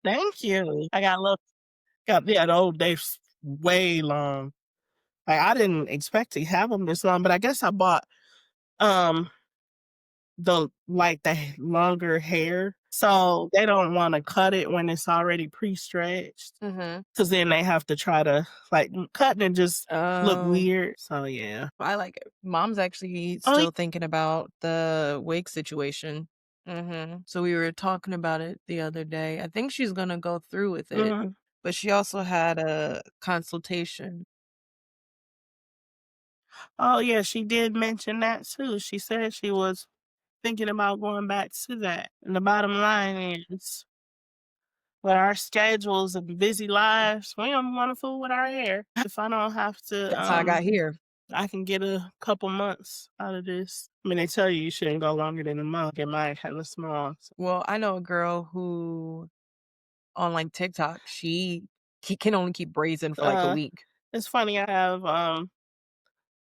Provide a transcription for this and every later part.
Thank you. I got yeah, the old days way long. Like, I didn't expect to have them this long, but I guess I bought, um, the longer hair, so they don't wanna cut it when it's already pre-stretched, Mhm. 'cause then they have to try to, cut and just look Oh, weird, so yeah. I like it. Mom's actually Oh, still thinking about the wig situation. So we were talking about it the other day. I think she's gonna go through with it, mhm. but she also had a consultation. Oh, yeah, she did mention that too. She said she was thinking about going back to that, and the bottom line is, with our schedules and busy lives, we don't wanna fool with our hair. If I don't have to, That's how I got here. I can get a couple months out of this. I mean, they tell you shouldn't go longer than a month. Get mine kinda small. Well, I know a girl who on like TikTok, she can only keep brazen for like a Uh, week. it's funny, I have,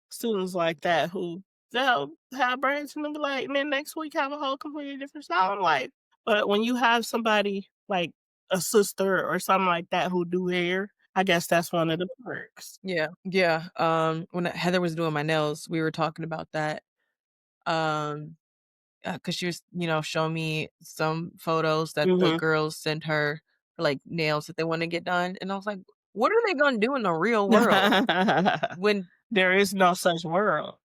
students like that who they'll have braids and they'll be like, and then next week have a whole completely different style. I'm like, but when you have somebody like a sister or something like that who do hair, I guess that's one of the perks. Yeah, yeah. When Heather was doing my nails, we were talking about that. Um, because she was, showing me some photos that the Mhm. girls sent her for like nails that they want to get done, and I was like, what are they gonna do in the real world when? There is no such world.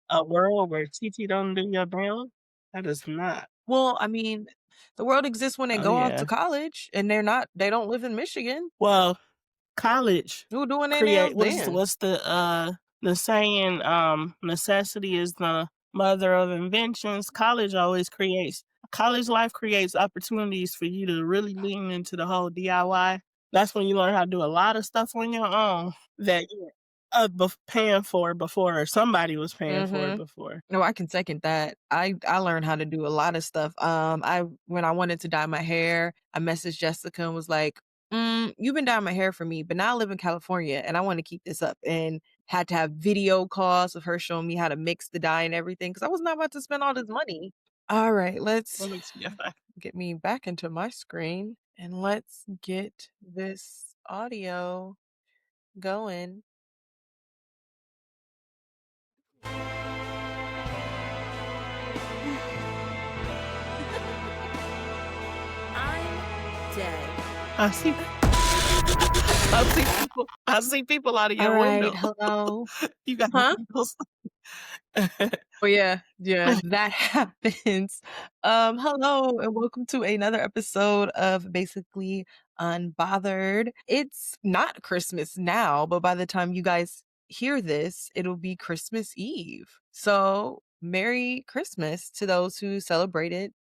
A world where TT don't do your nails? That is not. Well, I mean, the world exists when they Oh go off to yeah. college and they don't live in Michigan. Well, college Who doing their create nails then? what's the saying, necessity is the mother of inventions. College life creates opportunities for you to really lean into the whole DIY. That's when you learn how to do a lot of stuff on your own that you were, paying for before, or somebody was paying for it Mhm. before. No, I can second that. I learned how to do a lot of stuff. I when I wanted to dye my hair, I messaged Jessica and was like, you've been dyeing my hair for me, but now I live in California and I want to keep this up." And had to have video calls of her showing me how to mix the dye and everything because I was not about to spend all this money. All right, let's Let me see if I get me back into my screen and let's get this audio going. I'm dead. I see I see people out of All your right, window. hello. You got Huh? windows. Oh, yeah, yeah, that happens. Hello and welcome to another episode of Basically Unbothered. It's not Christmas now, but by the time you guys hear this, it'll be Christmas Eve. So, Merry Christmas to those who celebrate it.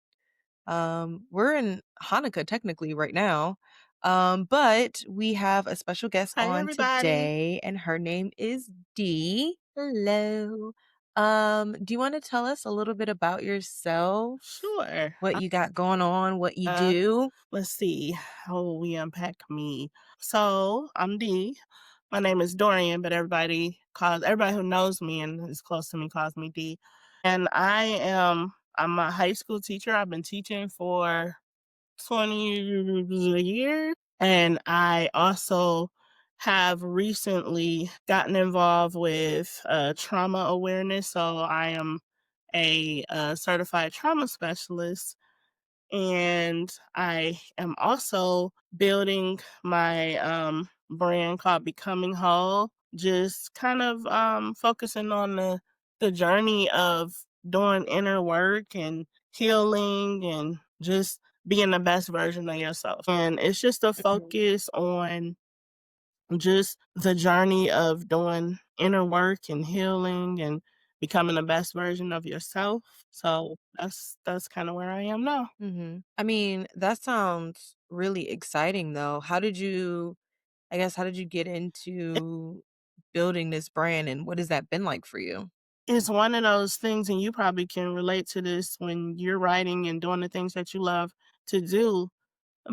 We're in Hanukkah technically right now. But we have a special guest Hi, on everybody. today, and her name is Dee. Hello. Do you want to tell us a little bit about yourself? Sure. What you got going on, what you Uh, do? let's see. How will we unpack me? So I'm Dee. My name is Dorian, but everybody who knows me and is close to me calls me Dee. And I'm a high school teacher. I've been teaching for 20 years. And I also have recently gotten involved with trauma awareness. So I am a certified trauma specialist, and I am also building my brand called Becoming Whole, just kind of focusing on the journey of doing inner work and healing and just being the best version of yourself. And it's just a Mhm. focus on just the journey of doing inner work and healing and becoming the best version of yourself. So that's kind of where I am now. I mean, that sounds really exciting though. How did you get into building this brand and what has that been like for you? It's one of those things, and you probably can relate to this when you're writing and doing the things that you love to do.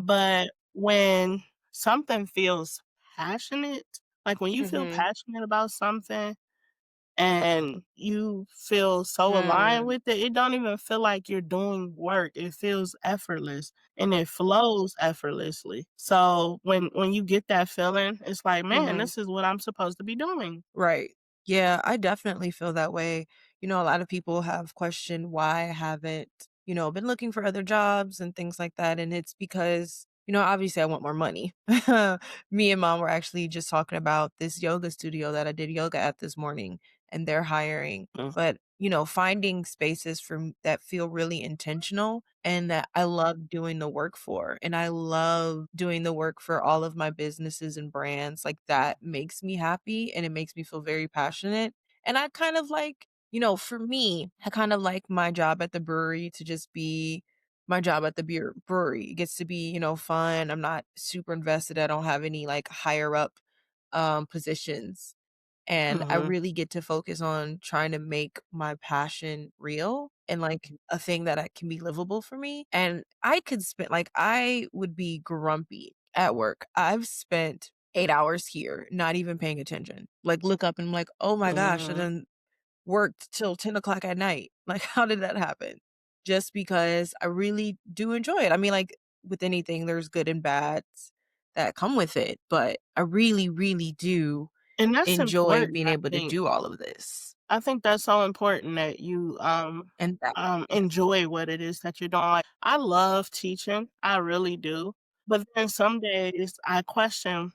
But when something feels passionate, like when you feel Mhm. passionate about something, and you feel so aligned Mm, with it, it don't even feel like you're doing work. It feels effortless and it flows effortlessly. So when you get that feeling, it's like, man, mhm. this is what I'm supposed to be doing. Right. Yeah, I definitely feel that way. A lot of people have questioned why I haven't, been looking for other jobs and things like that. And it's because, obviously I want more money. Me and mom were actually just talking about this yoga studio that I did yoga at this morning, and they're hiring. Mm, But, finding spaces that feel really intentional and that I love doing the work for. And I love doing the work for all of my businesses and brands. Like that makes me happy and it makes me feel very passionate. And I kind of like, for me, I kind of like my job at the brewery to just be my job at the brewery. It gets to be, fun. I'm not super invested. I don't have any like higher up positions, and I mhm. really get to focus on trying to make my passion real and, like, a thing that I can be livable for me, and I could spend like, I would be grumpy at work. I've spent 8 hours here not even paying attention. Like, look up and I'm like, "Oh my gosh, I Mhm. done worked till 10 o'clock at night." Like, how did that happen? Just because I really do enjoy it. I mean, like, with anything, there's good and bads that come with it, but I really, really do And that's enjoy important, being I able to think. do all of this. I think that's so important that you And that enjoy what it is that you're doing. Like, I love teaching, I really do. But then some days I question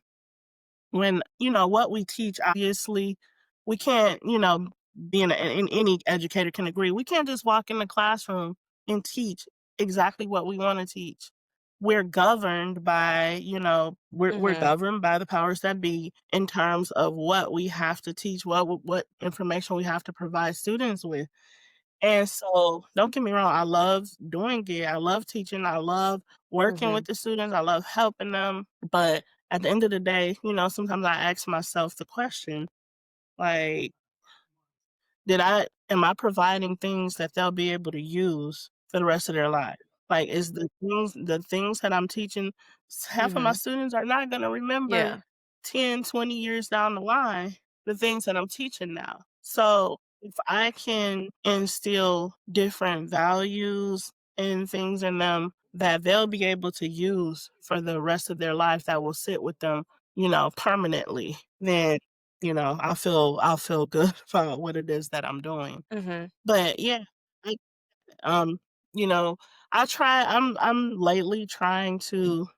when, what we teach, obviously, we can't, being and any educator can agree, we can't just walk in the classroom and teach exactly what we want to teach. We're governed by, we're Mhm, governed by the powers that be in terms of what we have to teach, what information we have to provide students with. And so, don't get me wrong, I love doing it. I love teaching. I love working with mhm, the students. I love helping them. But at the end of the day, sometimes I ask myself the question, like, am I providing things that they'll be able to use for the rest of their life? Like, is the things that I'm teaching, half of my mhm. students are not going to remember Yeah, 10, 20 years down the line the things that I'm teaching now. So, if I can instill different values and things in them that they'll be able to use for the rest of their life that will sit with them, permanently, then I'll feel good about what it is that I'm doing. mhm, But yeah, I um, you know, I'm lately trying to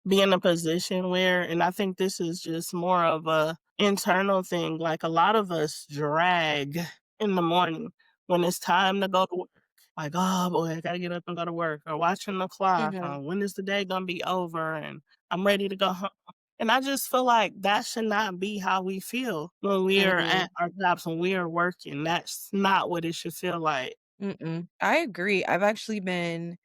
be in a position where, and I think this is just more of a internal thing, like a lot of us drag in the morning when it's time to go to work. Like, oh boy, I gotta get up and go to work, or watching the clock mhm, on when is the day gonna be over and I'm ready to go home. And I just feel like that should not be how we feel when we are at mm-mm, our jobs, when we are working. That's not what it should feel like. mm-mm. I agree. I've actually been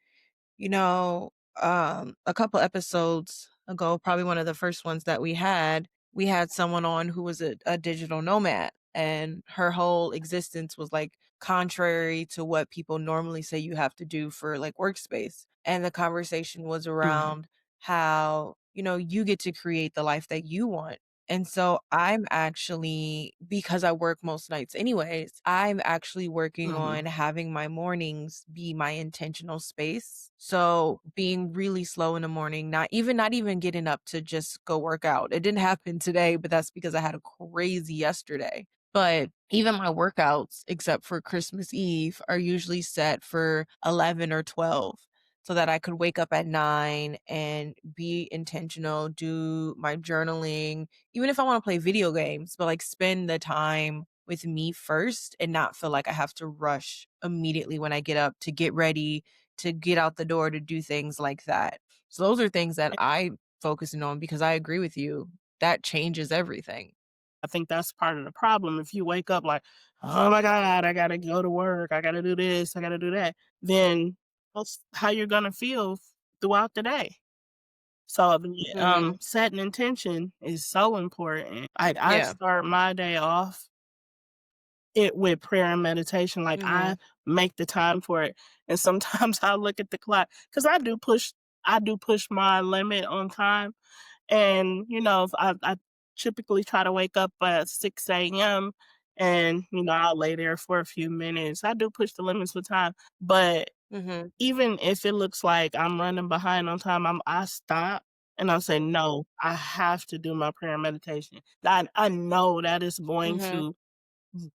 You know, a couple episodes ago, probably one of the first ones that we had someone on who was a digital nomad, and her whole existence was like contrary to what people normally say you have to do for like workspace. And the conversation was Mhm, around how, you get to create the life that you want. And so I'm actually, because I work most nights anyways, I'm actually working mhm. on having my mornings be my intentional space. So being really slow in the morning, not even getting up to just go work out. It didn't happen today, but that's because I had a crazy yesterday. But even my workouts, except for Christmas Eve, are usually set for 11 or 12 so that I could wake up at 9 and be intentional, do my journaling, even if I wanna play video games, but, like, spend the time with me first and not feel like I have to rush immediately when I get up to get ready, to get out the door, to do things like that. So those are things that I'm focusing on because I agree with you. That changes everything. I think that's part of the problem. If you wake up like, "Oh my god, I gotta go to work, I gotta do this, I gotta do that," then that's how you're gonna feel throughout the day. So, Mhm. setting intention is so important. I Yeah. start my day off with prayer and meditation, like, I Mhm. make the time for it, and sometimes I look at the clock because I do push my limit on time, and, if I typically try to wake up at 6 a.m., and, I'll lay there for a few minutes. I do push the limits with time, but Mhm. even if it looks like I'm running behind on time, I stop and I say, "No, I have to do my prayer and meditation." I know that is going Mhm. to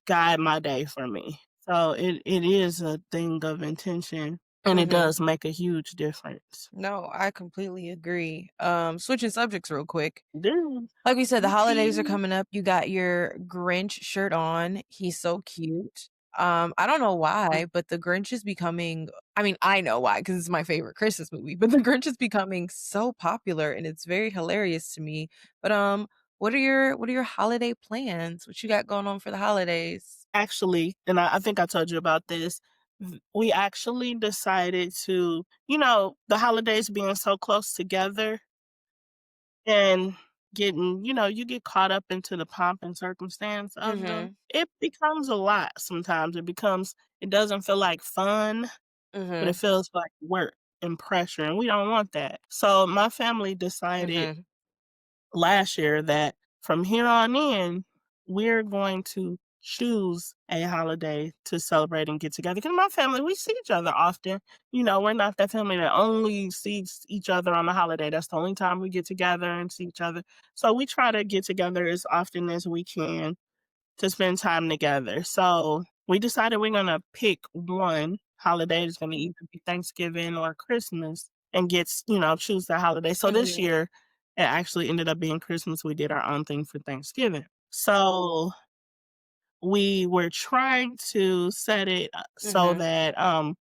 guide my day for me. So it is a thing of intention, and it Mhm. does make a huge difference. No, I completely agree. Switching subjects real quick. Dude, Like we said, the holidays are okay. coming up. You got your Grinch shirt on. He's so cute. I don't know why, but the Grinch is becoming, I mean, I know why because it's my favorite Christmas movie, but the Grinch is becoming so popular and it's very hilarious to me. But what are your holiday plans? What you got going on for the holidays? Actually, and I think I told you about this. We actually decided to, the holidays being so close together and getting, you get caught up into the pomp and circumstance of them. Mhm. It becomes a lot sometimes. It doesn't feel like fun, but it Mhm. feels like work and pressure, and we don't want that. So my family decided Mhm. last year that from here on in, we're going to choose a holiday to celebrate and get together. Because my family, we see each other often. We're not that family that only sees each other on the holiday. That's the only time we get together and see each other. So we try to get together as often as we can to spend time together. So we decided we're gonna pick one holiday. It's gonna either be Thanksgiving or Christmas and choose the holiday. So this Mhm. year it actually ended up being Christmas. We did our own thing for Thanksgiving. So we were trying to set it so Mhm. that on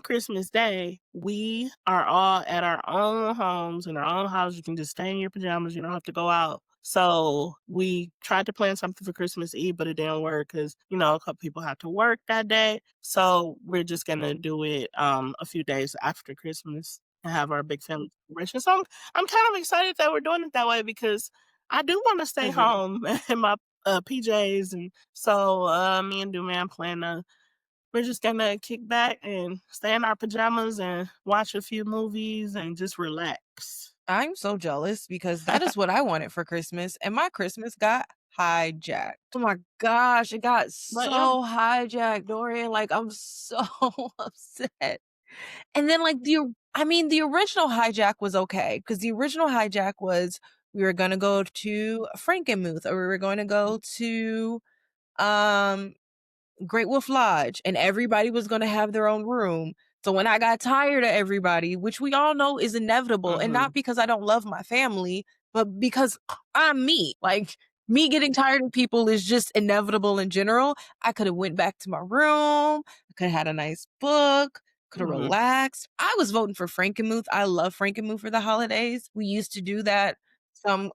Christmas Day, we are all at our own homes, in our own house. You can just stay in your pajamas. You don't have to go out. So we tried to plan something for Christmas Eve, but it didn't work because, a couple people have to work that day. So we're just gonna do it a few days after Christmas and have our big family celebration. So I'm kind of excited that we're doing it that way because I do want to stay Mhm. home in my PJs, and so me and Duman plan to we're just gonna kick back and stay in our pajamas and watch a few movies and just relax. I'm so jealous because that is what I wanted for Christmas, and my Christmas got hijacked. Oh my gosh, it got But yeah, so hijacked, Dorian. Like, I'm so upset. And then, like, the original hijack was okay because the original hijack was we were gonna go to Frankenmuth or we were going to go to um Great Wolf Lodge, and everybody was gonna have their own room. So when I got tired of everybody, which we all know is inevitable, and not mhm, because I don't love my family, but because I'm me. Like, me getting tired of people is just inevitable in general. I could have went back to my room. I could have had a nice book. Could have mhm, relaxed. I was voting for Frankenmuth. I love Frankenmuth for the holidays. We used to do that some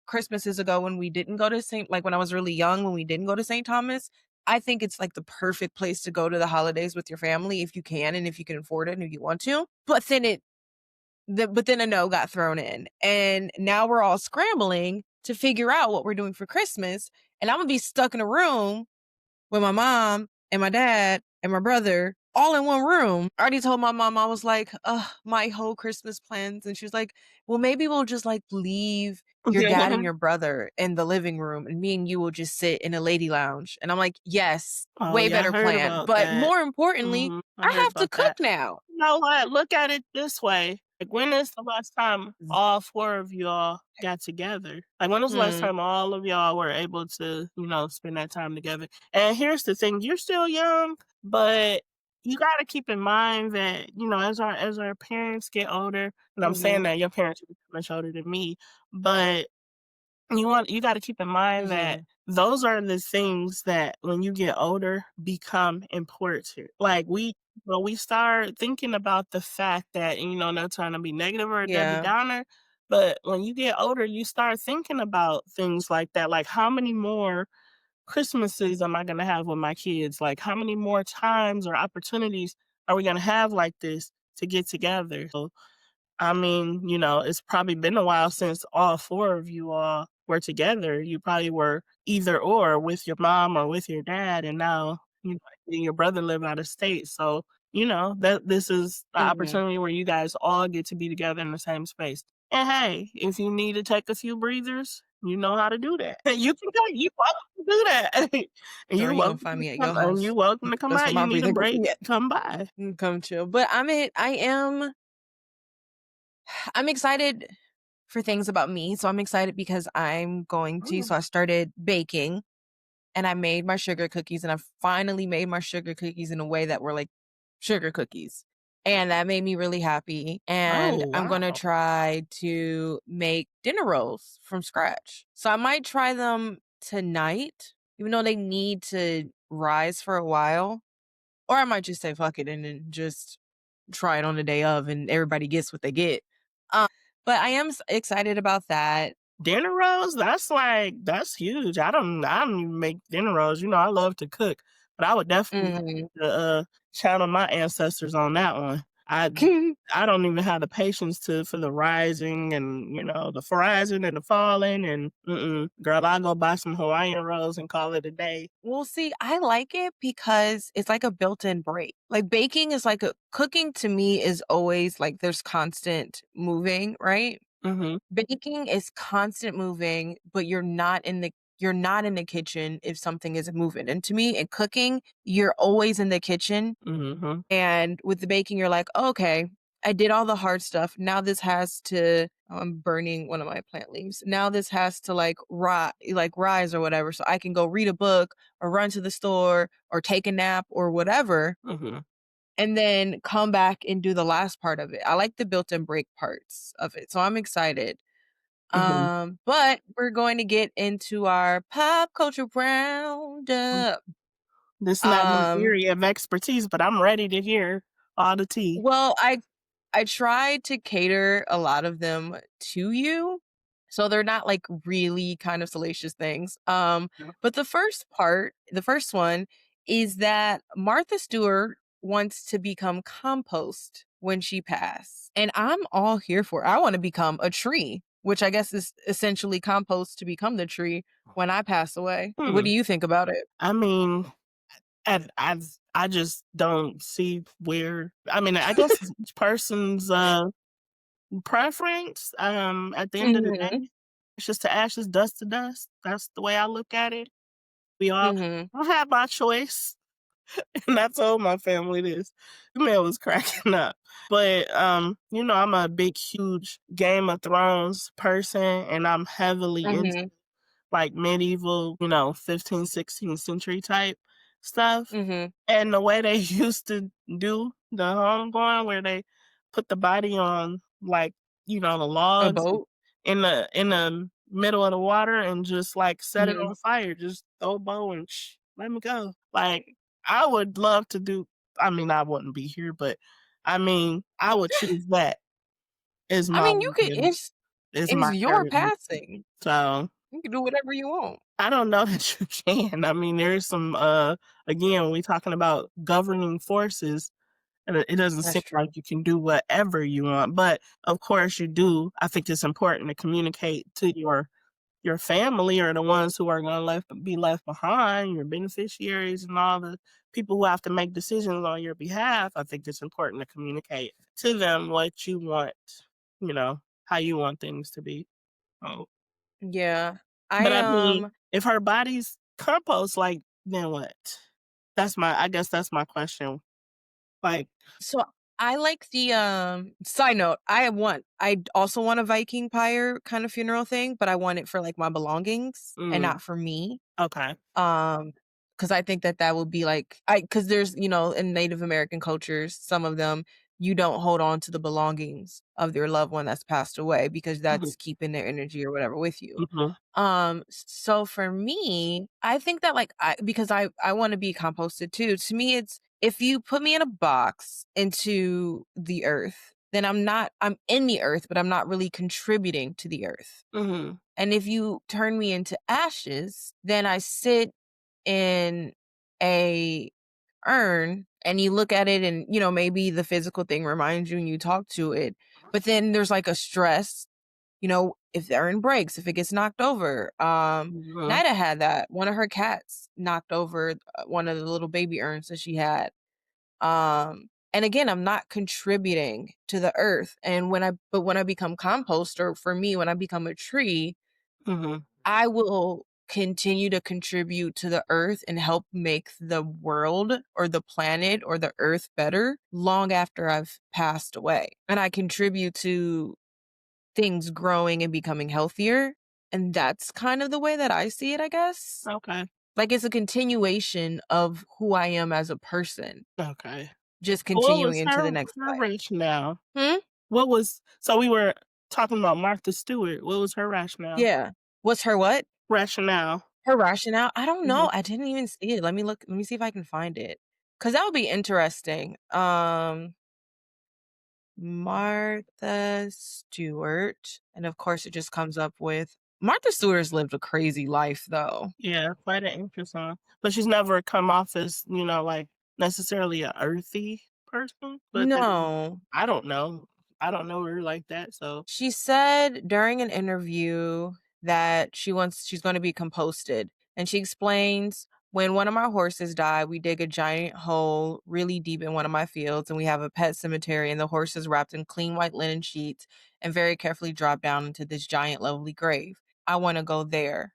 Christmases ago when we didn't go to St. Like when I was really young, when we didn't go to St. Thomas. I think it's like the perfect place to go to the holidays with your family if you can and if you can afford it and if you want to. But then a no got thrown in. And now we're all scrambling to figure out what we're doing for Christmas. And I'm gonna be stuck in a room with my mom and my dad and my brother all in one room. I already told my mom, I was like, my whole Christmas plans. And she was like, well, maybe we'll just like leave your dad and yeah. your brother in the living room and me and you will just sit in a lady lounge. And I'm like, yes, Oh, way yeah, I better heard plan. about But that. more importantly, I I heard have to about cook that. now. You know what? Look at it this way. Like, when is the last time all 4 of y'all got together? Like, when was the last Hmm. time all of y'all were able to, spend that time together? And here's the thing, you're still young, but you gotta keep in mind that, as our parents get older, and I'm saying Hmm. that your parents are much older than me, but you gotta keep in mind that Hmm. those are the things that when you get older become important. Like when we start thinking about the fact that, not trying to be negative or a Debbie Yeah. Downer, but when you get older, you start thinking about things like that. Like how many more Christmases am I gonna have with my kids? Like how many more times or opportunities are we gonna have like this to get together? So I mean, it's probably been a while since all 4 of you all were together. You probably were either or with your mom or with your dad, and now, you and your brother live out of state. So, that this is the Hmm. opportunity where you guys all get to be together in the same space. And hey, if you need to take a few breathers, You know how to do that. You can go. You welcome to do that. And Girl, you're you gonna welcome find to me at your come and house. you're welcome to come That's by. where my You need a breathing break, could come by. come chill. But I'm excited for things about me. So I'm excited because I'm going to Mm. so I started baking and I made my sugar cookies and I finally made my sugar cookies in a way that were like sugar cookies. And that made me really happy. And Oh, I'm going to wow. try to make dinner rolls from scratch. So I might try them tonight, even though they need to rise for a while. Or I might just say fuck it and then just try it on the day of and everybody gets what they get. But I am excited about that. Dinner rolls, that's huge. I don't even make dinner rolls. I love to cook, but I would definitely Mhm. channel my ancestors on that one. I don't even have the patience for the rising and the rising and the falling and girl, I go buy some Hawaiian rolls and call it a day. Well, see, I like it because it's like a built-in break. Like baking is like a cooking to me is always like there's constant moving, right? Mhm, Baking is constant moving, but you're not in the kitchen if something isn't moving. And to me, in cooking, you're always in the kitchen. mhm, And with the baking, you're like, "Okay, I did all the hard stuff. Now this has to" I'm burning one of my plant leaves. "Now this has to, rise or whatever, so I can go read a book or run to the store or take a nap or whatever, mhm, and then come back and do the last part of it." I like the built-in break parts of it, so I'm excited. mhm. But we're going to get into our pop culture Mm. roundup. This not my Um area of expertise, but I'm ready to hear all the tea. Well, I tried to cater a lot of them to you, so they're not, like, really kind of salacious things, Yeah. but the first one is that Martha Stewart wants to become compost when she passed, and I'm all here for it. I wanna become a tree, which I guess is essentially compost to become the tree when I pass away. What do Hmm. you think about it? I mean, I just don't see where. I mean, I guess it's each person's preference. At the end of the Mhm, day, it's just to ashes, dust to dust. That's the way I look at it. We all mhm, I have my choice, and I told my family this. The man was cracking up. But I'm a big, huge Game of Thrones person, and I'm heavily into mhm, like medieval, 15th, 16th century type stuff. mhm. And the way they used to do the homegoing, where they put the body on like, the A logs boat? in the middle of the water and just like set it Mhm. on fire, just throw a bow and let me go. Like I would love to do. I mean, I wouldn't be here, but I mean, I would choose that as I my mean, you could way of- as it's my your area. passing. So You can do whatever you want. I don't know that you can. I mean, there's some again, when we talking about governing forces, and it doesn't That's seem like true. you can do whatever you want. But of course you do. I think it's important to communicate to your family or the ones who are gonna be left behind, your beneficiaries and all the people who have to make decisions on your behalf. I think it's important to communicate to them what you want, how you want things to be. Oh. Yeah. But I, I mean, if her body's compost, like, then what? I guess that's my question. Like, so I like the, side note, I also want a Viking pyre kind of funeral thing, but I want it for, like, my belongings and mm, not for me. okay. Um, because I think that that would be like because there's, in Native American cultures, some of them, you don't hold on to the belongings of your loved one that's passed away because Mhm, that's keeping their energy or whatever with you. mhm, So for me, I think that like because I want to be composted too. To me, it's if you put me in a box into the earth, then I'm in the earth, but I'm not really contributing to the earth. mhm, And if you turn me into ashes, then I sit in a urn and you look at it and, maybe the physical thing reminds you and you talk to it. But then there's like a stress, if the urn breaks, if it gets knocked over. mhm, Nida had that. One of her cats knocked over one of the little baby urns that she had. And again, I'm not contributing to the earth. And when I become compost, or for me, when I become a tree, Mhm. I will continue to contribute to the earth and help make the world or the planet or the earth better long after I've passed away. And I contribute to things growing and becoming healthier. And that's kind of the way that I see it, I guess. Okay. Like it's a continuation of who I am as a person, Okay. just What continuing was into the next her life. rationale? Hmm? We were talking about Martha Stewart. What was her rationale? Yeah. What's her what? Rationale. Her rationale? I don't Mhm. know, I didn't even see it. Let me see if I can find it, cause that would be interesting. Martha Stewart, and of course, it just comes up with Martha Stewart has lived a crazy life, though. Yeah, quite an interesting. But she's never come off as, like, necessarily a earthy person, but then No. I don't know. I don't know her like that, so She said during an interview that she's gonna be composted, and she explains, "When one of my horses die, we dig a giant hole really deep in one of my fields, and we have a pet cemetery, and the horse is wrapped in clean white linen sheets and very carefully dropped down into this giant lovely grave. I wanna go there."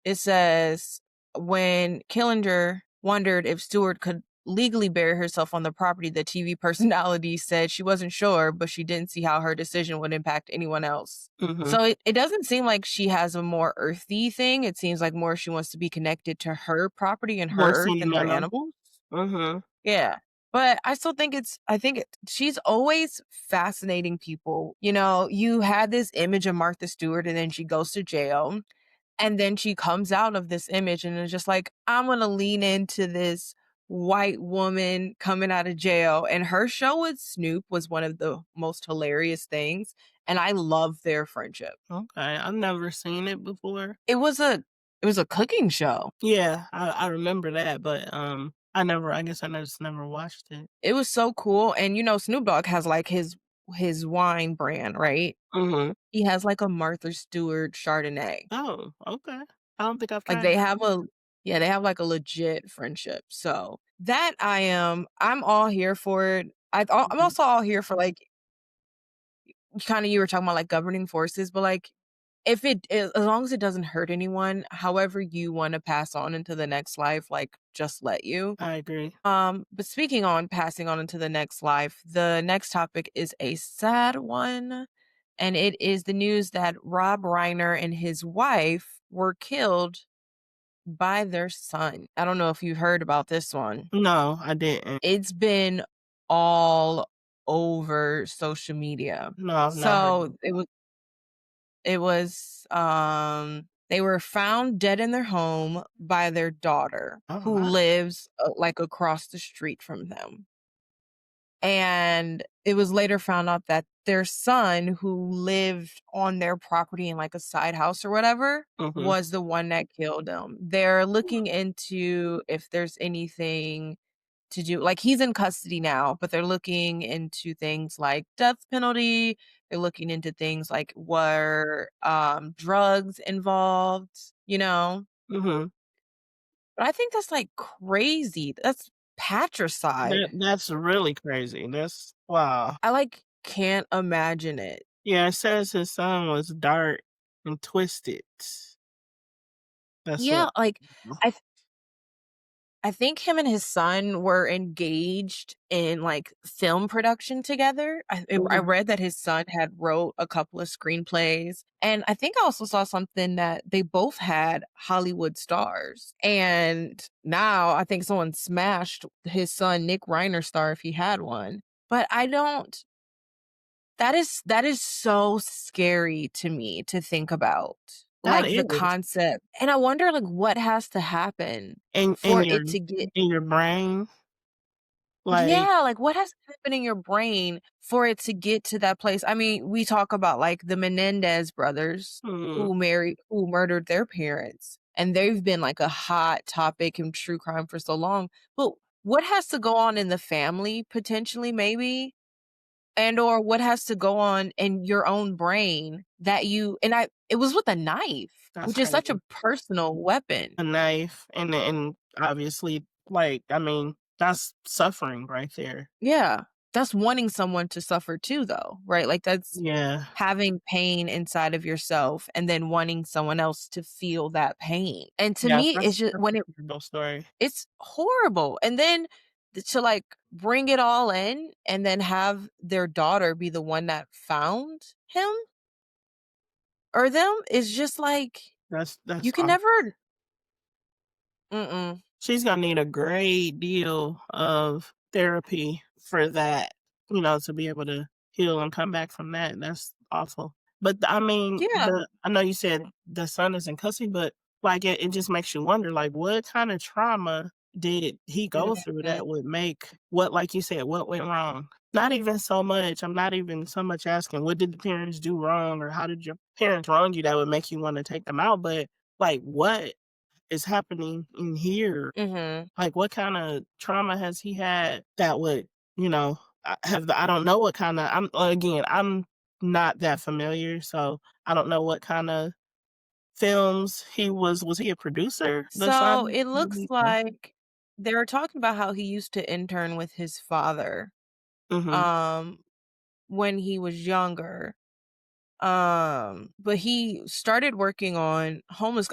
It says when Killinger wondered if Stewart could legally bury herself on the property, the TV personality said she wasn't sure, but she didn't see how her decision would impact anyone else. mhm. So it doesn't seem like she has a more earthy thing. It seems like more she wants to be connected to her property and her More earth and her sentimental. animals. Mhm. Yeah. But I still think she's always fascinating people. You know, you had this image of Martha Stewart and then she goes to jail and then she comes out of this image and is just like, I'm gonna lean into this white woman coming out of jail. And her show with Snoop was one of the most hilarious things. And I love their friendship. Okay, I've never seen it before. It was a cooking show. Yeah, I remember that, but, I guess I just never watched it. It was so cool. And you know, Snoop Dogg has like his wine brand, right? Mhm. He has like a Martha Stewart Chardonnay. Oh, okay. I don't think I've Like tried they that. have a yeah, they have like a legit friendship. So that I'm all here for it. I'm Mhm. also all here for like kind of you were talking about like governing forces, but like as long as it doesn't hurt anyone, however you want to pass on into the next life, like just let you. I agree. But speaking on passing on into the next life, the next topic is a sad one. And it is the news that Rob Reiner and his wife were killed by their son. I don't know if you heard about this one. No, I didn't. It's been all over social media. No, I've not heard of So they were found dead in their home by their daughter Oh who my. lives like across the street from them. And it was later found out that their son, who lived on their property in like a side house or whatever, Mhm. was the one that killed him. They're looking into if there's anything to do, like he's in custody now, but they're looking into things like death penalty. They're looking into things like were drugs involved, you know? Mhm. But I think that's like crazy. That's patricide. That's really crazy. That's wow. I like can't imagine it. Yeah, it says his son was dark and twisted. That's what Yeah, like I th I think him and his son were engaged in, like, film production together. I Mhm. read that his son had wrote a couple of screenplays, and I think I also saw something that they both had Hollywood stars, and now I think someone smashed his son Nick Reiner star if he had one. But I don't that is so scary to me to think about, That like, the is. concept, and I wonder, like, what has to happen In for your it to get brain, like yeah, like, what has to happen in your brain for it to get to that place? I mean, we talk about, like, the Menendez brothers mhm, who murdered their parents, and they've been, like, a hot topic in true crime for so long, but what has to go on in the family, potentially, maybe? And or what has to go on in your own brain that you and I it was with a knife, that's which is such crazy. a personal weapon. A knife and obviously, like, I mean, that's suffering right there. Yeah. that's wanting someone to suffer too though, right? Like that's Yeah. having pain inside of yourself and then wanting someone else to feel that pain. And to Yeah, me, it's just that's when a real story. it's horrible. And then to like bring it all in and then have their daughter be the one that found him or them is just like That's you can awful. never. Mm-mm. She's gonna need a great deal of therapy for that, to be able to heal and come back from that. That's awful. But I mean, Yeah. I know you said the son is in custody, but like it just makes you wonder, like, what kind of trauma did he go through Mhm. that would make what, like you said, what went wrong? Not even so much. I'm not even so much asking what did the parents do wrong or how did your parents wrong you that would make you want to take them out, but like what is happening in here? Mhm. Like, what kinda trauma has he had that would, I don't know what kinda I'm not that familiar, so I don't know what kinda films was he a producer? The So son? it looks like they were talking about how he used to intern with his father Mhm, um when he was younger. But he started working on homeless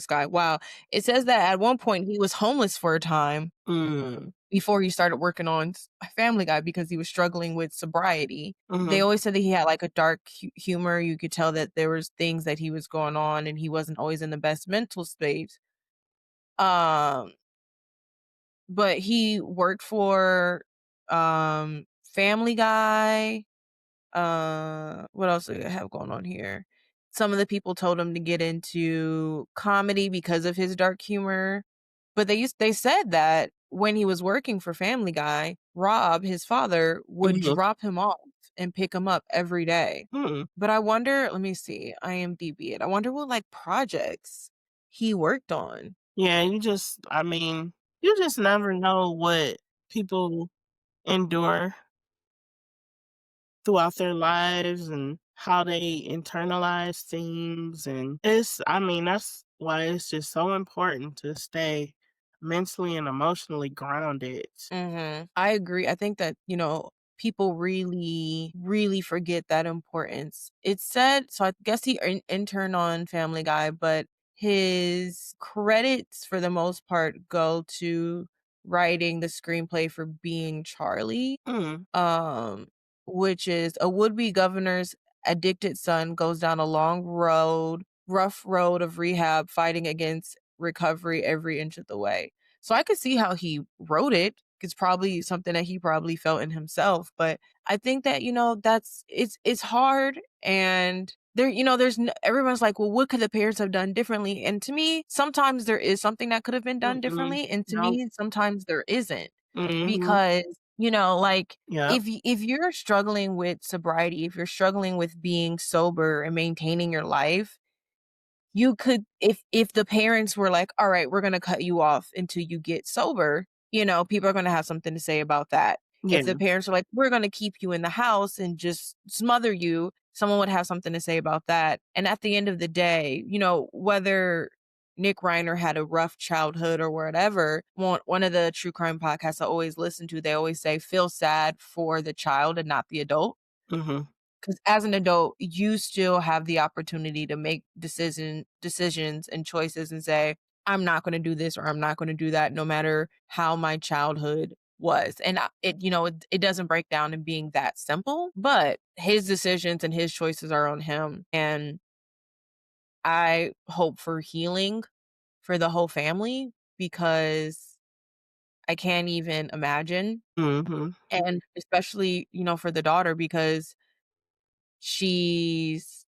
guy. Wow. It says that at one point he was homeless for a time mm, before he started working on Family Guy because he was struggling with sobriety. They mhm, always said that he had like a dark humor. You could tell that there was things that he was going on and he wasn't always in the best mental space. Um, but he worked for Family Guy. What else do I have going on here? Some of the people told him to get into comedy because of his dark humor. But they said that when he was working for Family Guy, Rob, his father, would mhm, drop him off and pick him up every day. mm. But I wonder, let me see, IMDb it. I wonder what like projects he worked on. Yeah, you just never know what people endure throughout their lives and how they internalize things, and that's why it's just so important to stay mentally and emotionally grounded. I agree. I think that, people really, really forget that importance. It said, so I guess he interned on Family Guy, but his credits for the most part go to writing the screenplay for Being Charlie, Mm, um, which is a would-be governor's addicted son goes down a rough road of rehab, fighting against recovery every inch of the way. So I could see how he wrote it. It's probably something that he probably felt in himself. But I think that, it's hard and everyone's like, well, what could the parents have done differently? And to me, sometimes there is something that could have been done mm-mm, differently. And to nope, me, sometimes there isn't. mhm, Because, like yep, if you're struggling with sobriety, if you're struggling with being sober and maintaining your life, you could if the parents were like, "All right, we're gonna cut you off until you get sober," people are gonna have something to say about that. If yeah, the parents are like, "We're gonna keep you in the house and just smother you," someone would have something to say about that. And at the end of the day, whether Nick Reiner had a rough childhood or whatever, one of the true crime podcasts I always listen to, they always say, "Feel sad for the child and not the adult." mhm, 'Cause as an adult, you still have the opportunity to make decisions and choices and say, "I'm not gonna do this or I'm not gonna do that no matter how my childhood was." And it doesn't break down in being that simple, but his decisions and his choices are on him, and I hope for healing for the whole family because I can't even imagine, mhm, and especially, for the daughter because she's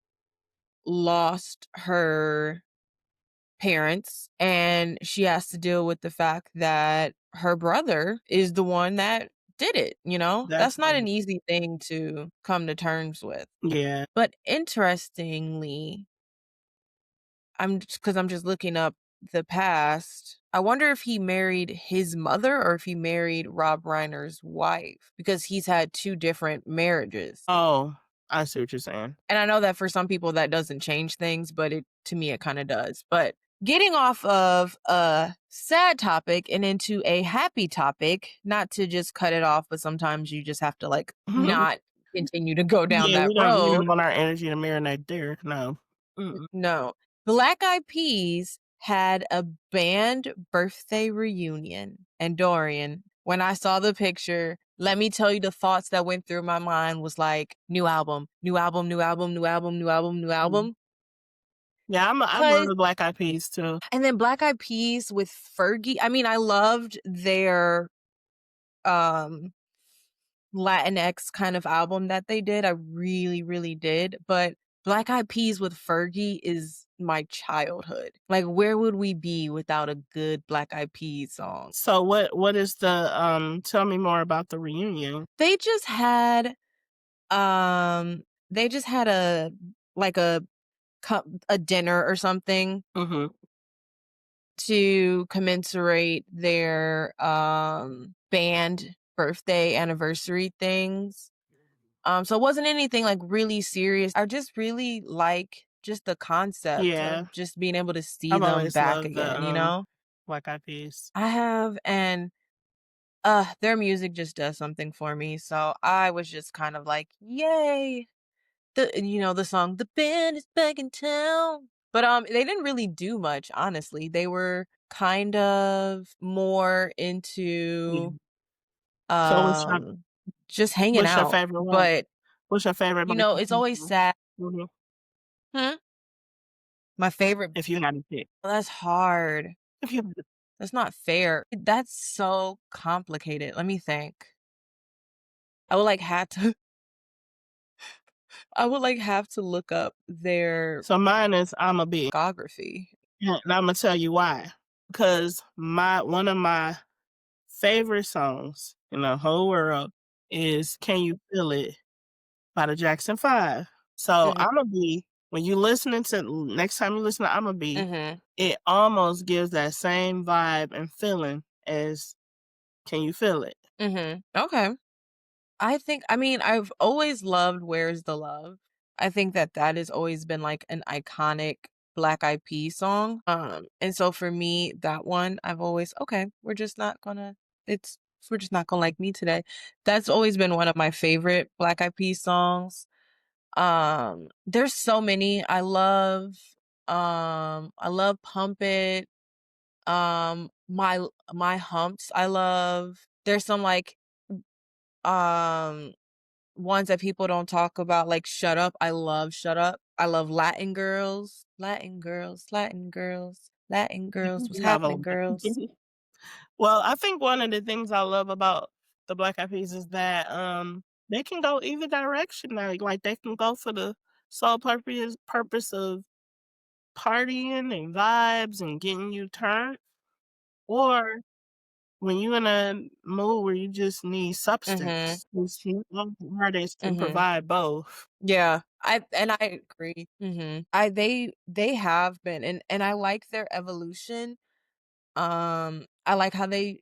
lost her parents and she has to deal with the fact that her brother is the one that did it, that's That's not an easy thing to come to terms with. yeah, But interestingly, because I'm just looking up the past. I wonder if he married his mother or if he married Rob Reiner's wife because he's had two different marriages. oh, I see what you're saying. And I know that for some people that doesn't change things, but to me it kind of does. But getting off of a sad topic and into a happy topic, not to just cut it off, but sometimes you just have to like not continue to go down Yeah, that we road. don't want our energy to marinate there, no. Mm-mm. No. Black Eyed Peas had a band birthday reunion. And Dorian, when I saw the picture, let me tell you the thoughts that went through my mind was like new album, new album, new album, new album, new album, new Mm. album. Yeah, I love Cause the Black Eyed Peas too. and then Black Eyed Peas with Fergie. I mean, I loved their um Latinx kind of album that they did. I really, really did. But Black Eyed Peas with Fergie is my childhood. Like, where would we be without a good Black Eyed Peas song? So what is the, tell me more about the reunion? They just had um they just had a like a dinner or something Mhm. to commensurate their band birthday anniversary things. So it wasn't anything like really serious. I just really like just the concept Yeah, of just being able to see I've them always back loved the, again, you know? Black Eyed Peas. I have, and their music just does something for me. So I was just kind of like, yay. The song The Band is Back in Town. But they didn't really do much, honestly. They were kind of more Yeah. into So just hanging what's your out. favorite one? But What's your favorite Black Eyed it's Peas always song? sad. Mhm. Hmm? My favorite. If you had to pick. Well, that's hard. If you had to That's not fair. That's so complicated. Let me think. I would like have to I would like have to look up their So mine is Imma Be, discography. and Imma tell you why. Because my one of my favorite songs in the whole world is "Can You Feel It" by the Jackson 5. So Mhm. Imma Be, when you listening to next time you listen to Imma Be, Mhm. it almost gives that same vibe and feeling as "Can You Feel It." Mhm. Okay. I mean, I've always loved Where's the Love. I think that that has always been like an iconic Black Eyed Peas song. And so for me, that one, I've always okay, it's we're just not gonna like me today. That's always been one of my favorite Black Eyed Peas songs. There's so many. I love Pump It. My Humps, I love. There's some like um ones that people don't talk about, like Shut Up. I love Shut Up. I love Latin Girls. Latin Girls, Latin Girls, Latin Girls. What's You have a happening, girls? Well, I think one of the things I love about the Black Eyed Peas is that, they can go either direction now, like, they can go for the sole purpose of partying and vibes and getting you turned, or when you in a mood where you just need Mhm. substance, it's artists can Mhm. provide both. Yeah. I agree. Mhm. I they have been, and I like their evolution. I like how they,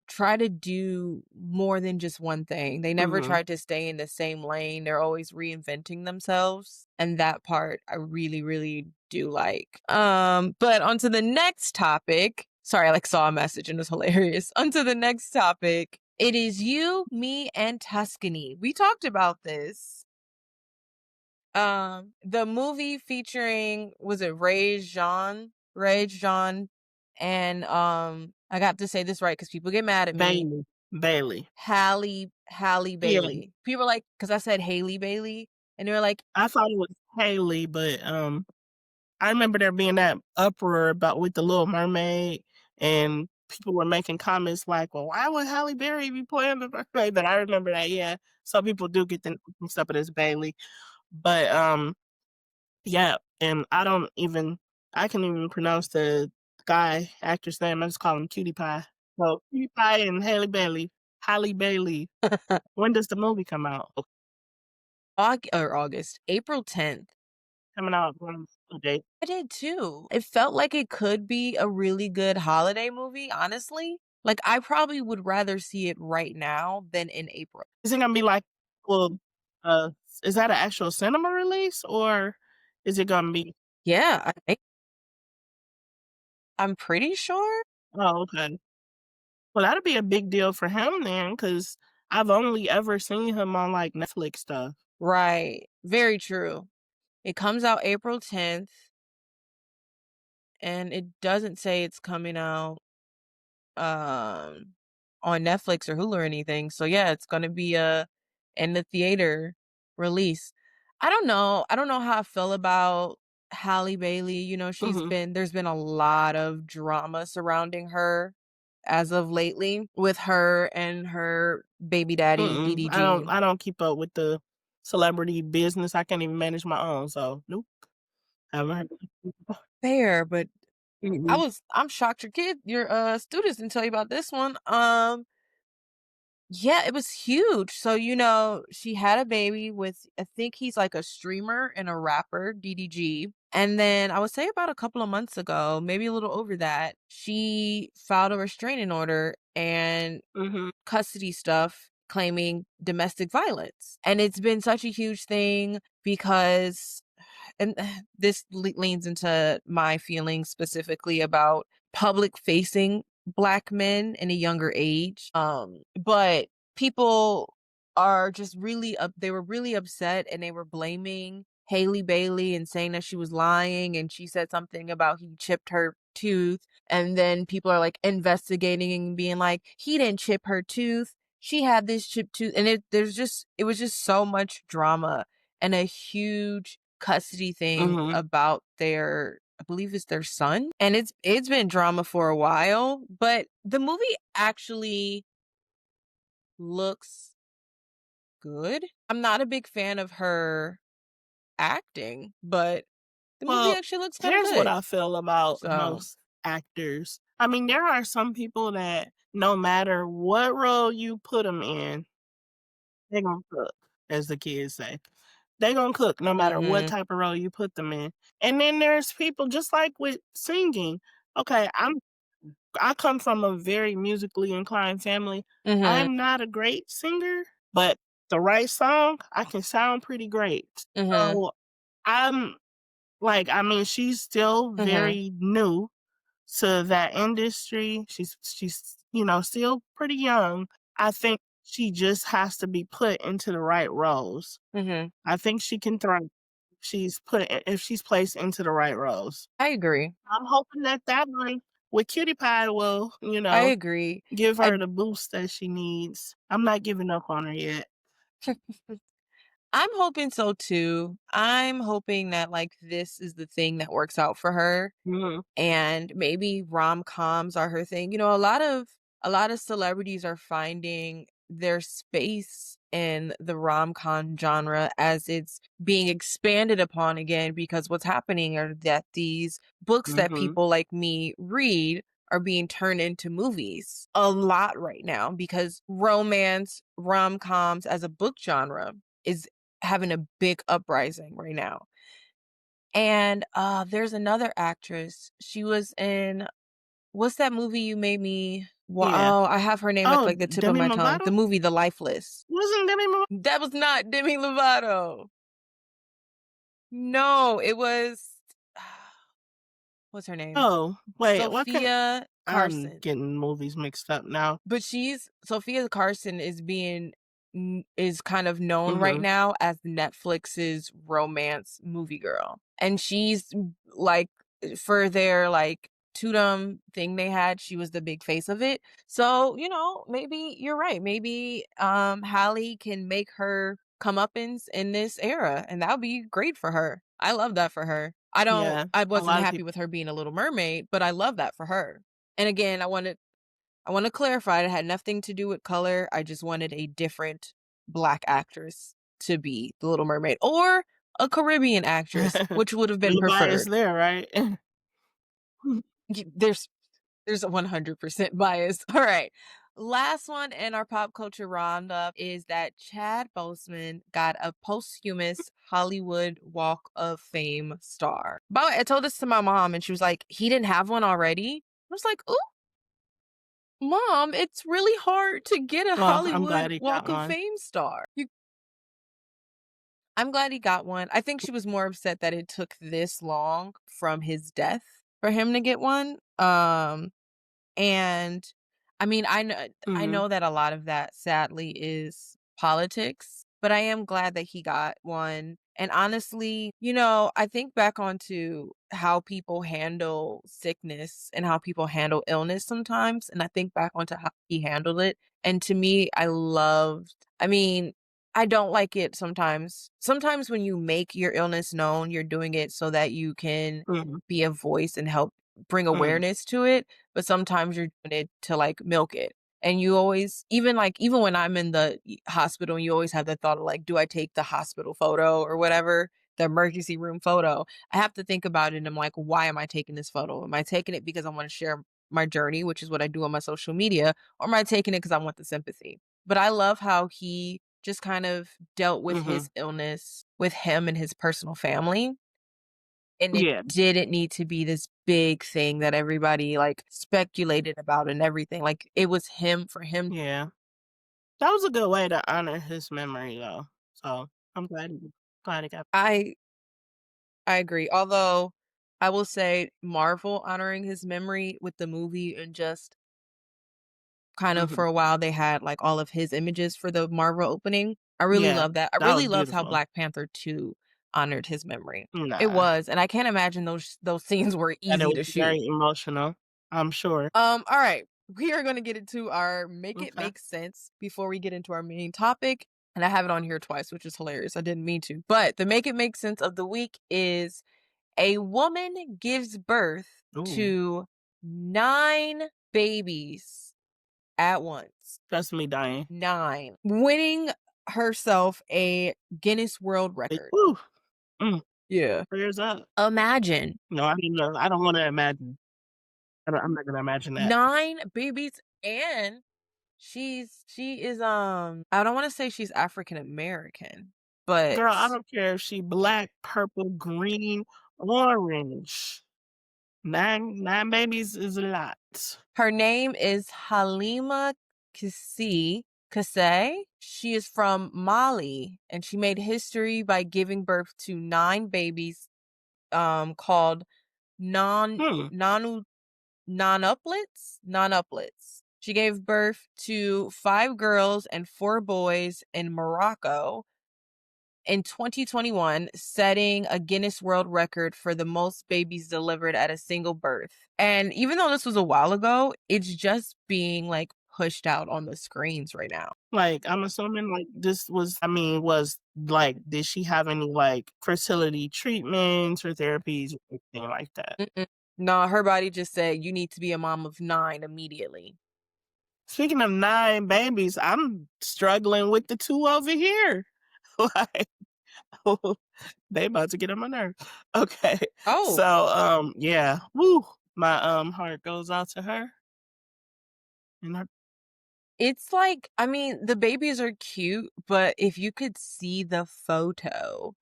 try to do more than just one thing. They never Mhm. tried to stay in the same lane. They're always reinventing themselves. And that part I really, really do like. But onto the next topic. Sorry, I like saw a message and it was hilarious. Onto the next topic. It is You, Me, and Tuscany. We talked about this. The movie featuring was it Ray Jean, and I got to say this right because people get mad at me. Bailey. Halle Yeah, Bailey. People were like, because I said Haley Bailey, and they were like, I thought it was Haley, but, I remember there being that uproar about with The Little Mermaid, and people were making comments like, "Well, why would Halle Berry be playing the mermaid?" But I remember that, yeah, some people do get the mixed up with as Bailey. But, yeah, and I can't even pronounce the guy actor's name, I just call him Cutie Pie. So, Cutie Pie and Halle Bailey. When does the movie come out? August, April 10th. Coming out on a date. I did too. It felt like it could be a really good holiday movie, honestly. Like, I probably would rather see it right now than in April. Is it gonna be like well, uh, is that an actual cinema release or is it gonna be Yeah, I think. I'm pretty sure. Oh, okay. Well, that'd be a big deal for him then, because I've only ever seen him on, like, Netflix stuff. Right. Very true. It comes out April 10th, and it doesn't say it's coming out um on Netflix or Hulu or anything. So yeah, it's gonna be a in the theater release. I don't know. I don't know how I feel about Halle Bailey. You know, Mhm, there's been a lot of drama surrounding her as of lately with her and her baby daddy mm-mm. DDG. I don't keep up with the celebrity business, I can't even manage my own, so nope, haven't heard. Fair, but Mm-mm, I'm shocked your students didn't tell you about this one. Yeah, it was huge. So, you know, she had a baby with, I think he's like a streamer and a rapper, DDG. And then I would say about a couple of months ago, maybe a little over that, she filed a restraining order and mhm, custody stuff claiming domestic violence. And it's been such a huge thing because and this leans into my feelings specifically about public facing black men in a younger age. But people are just they were really upset and they were blaming Haley Bailey and saying that she was lying and she said something about he chipped her tooth, and then people are like investigating and being like he didn't chip her tooth, she had this chipped tooth, and it was just so much drama and a huge custody thing mhm. about their, I believe it's their son. And it's been drama for a while, but the movie actually looks good. I'm not a big fan of her acting, but the movie Well, actually looks kind of here's what good. I feel about So, most actors. I mean, there are some people that no matter what role you put them in, they gonna cook, as the kids say. They gonna cook no matter what mhm, type of role you put them in. And then there's people just like with singing. Okay, I come from a very musically inclined family. mhm, I'm not a great singer, but the right song, I can sound pretty great. mhm, So I'm like, I mean, she's still mhm, very new to that industry. Still pretty young. I think she just has to be put into the right roles. mhm. I think she can thrive. If she's placed into the right roles. I agree. I'm hoping that that one with Cutie Pie will, I agree. give I her the boost that she needs. I'm not giving up on her yet. I'm hoping so too. I'm hoping that like this is the thing that works out for her Mhm, and maybe rom-coms are her thing. You know, a lot of celebrities are finding their space in the rom-com genre as it's being expanded upon again, because what's happening are that these books that mhm. people like me read are being turned into movies a lot right now because romance rom-coms as a book genre is having a big uprising right now. And, there's another actress. She was in what's that movie you made me Yeah. oh, I have her name at, Oh, like, the tip of Demi my tongue. Lovato? The movie The Lifeless. Wasn't Demi Lovato? That was not Demi Lovato. No, it was what's her name? Oh, wait, what can Sophia I'm Carson. getting movies mixed up now. But she's Sophia Carson is is kind of known right Mhm, now as Netflix's romance movie girl. And she's like for their like Tudum thing they had, she was the big face of it. So, you know, maybe you're right. Maybe Hallie can make her comeuppance in this era, and that would be great for her. I love that for her. yeah, I a wasn't lot of happy people. with her being a little mermaid, but I love that for her. And again, I want to clarify it had nothing to do with color. I just wanted a different black actress to be the Little Mermaid or a Caribbean actress, which would have been No bias preferred. there, right? Y- There's there's a 100% bias. All right. Last one in our pop culture roundup is that Chad Boseman got a posthumous Hollywood Walk of Fame star. By the way, I told this to my mom and she was like, he didn't have one already. I was like, oh, Mom, it's really hard to get a Well, I'm Hollywood glad he got Walk of one. Fame star. I'm glad he got one. I think she was more upset that it took this long from his death. for him to get one. And I mean, I Mhm. know that a lot of that sadly is politics, but I am glad that he got one. And honestly, I think back onto how people handle sickness and how people handle illness sometimes, and I think back onto how he handled it. And to me, I mean, I don't like it sometimes. Sometimes when you make your illness known, you're doing it so that you can Mhm. be a voice and help bring Mhm. awareness to it, but sometimes you're doing it to, like, milk it. And you always even when I'm in the hospital, you always have the thought of, like, "Do I take the hospital photo or whatever, the emergency room photo?" I have to think about it, and I'm like, "Why am I taking this photo? Am I taking it because I wanna share my journey, which is what I do on my social media, or am I taking it because I want the sympathy?" But I love how he just kind of dealt with Mhm. his illness with him and his personal family, and it Yeah. didn't need to be this big thing that everybody, like, speculated about and everything, like, it was him for him. Yeah. That was a good way to honor his memory, though. So I'm glad he got. I I agree, although, I will say Marvel honoring his memory with the movie and just kind of Mhm. for a while, they had, like, all of his images for the Marvel opening. I really Yeah, love that. I that really was loved how beautiful. Black Panther 2 honored his memory. It Nah, was, and I can't imagine those scenes were and it easy was to shoot. very emotional, I'm sure. Alright. We are gonna get into our make it Okay. make sense before we get into our main topic, and I have it on here twice, which is hilarious. I didn't mean to. But the make it make sense of the week is a woman gives birth Ooh, to 9 babies at once. that's me dying. 9. Winning herself a Guinness World Record. Ooh, mm, Yeah. prayers up. Imagine No, I mean, no, I don't wanna imagine. I'm not gonna imagine that. 9 babies, and she is, I don't wanna say she's African American, but Girl, I don't care if she black, purple, green, orange. 9 babies is a lot. her name is Halima Kassé. She is from Mali, and she made history by giving birth to 9 babies, called non Hmm, nonu nonuplets. She gave birth to 5 girls and 4 boys in Morocco in 2021, setting a Guinness World Record for the most babies delivered at a single birth. And even though this was a while ago, it's just being, like, pushed out on the screens right now. like, I'm assuming, like, this was I mean, was like, did she have any, like, fertility treatments or therapies or anything like that? Mm-mm. No, her body just said, "You need to be a mom of 9 immediately." Speaking of 9 babies, I'm struggling with the 2 over here. Like, they about to get on my nerves. Okay. Oh, So, yeah. Woo! My, heart goes out to her and her. it's like, I mean, the babies are cute, but if you could see the photo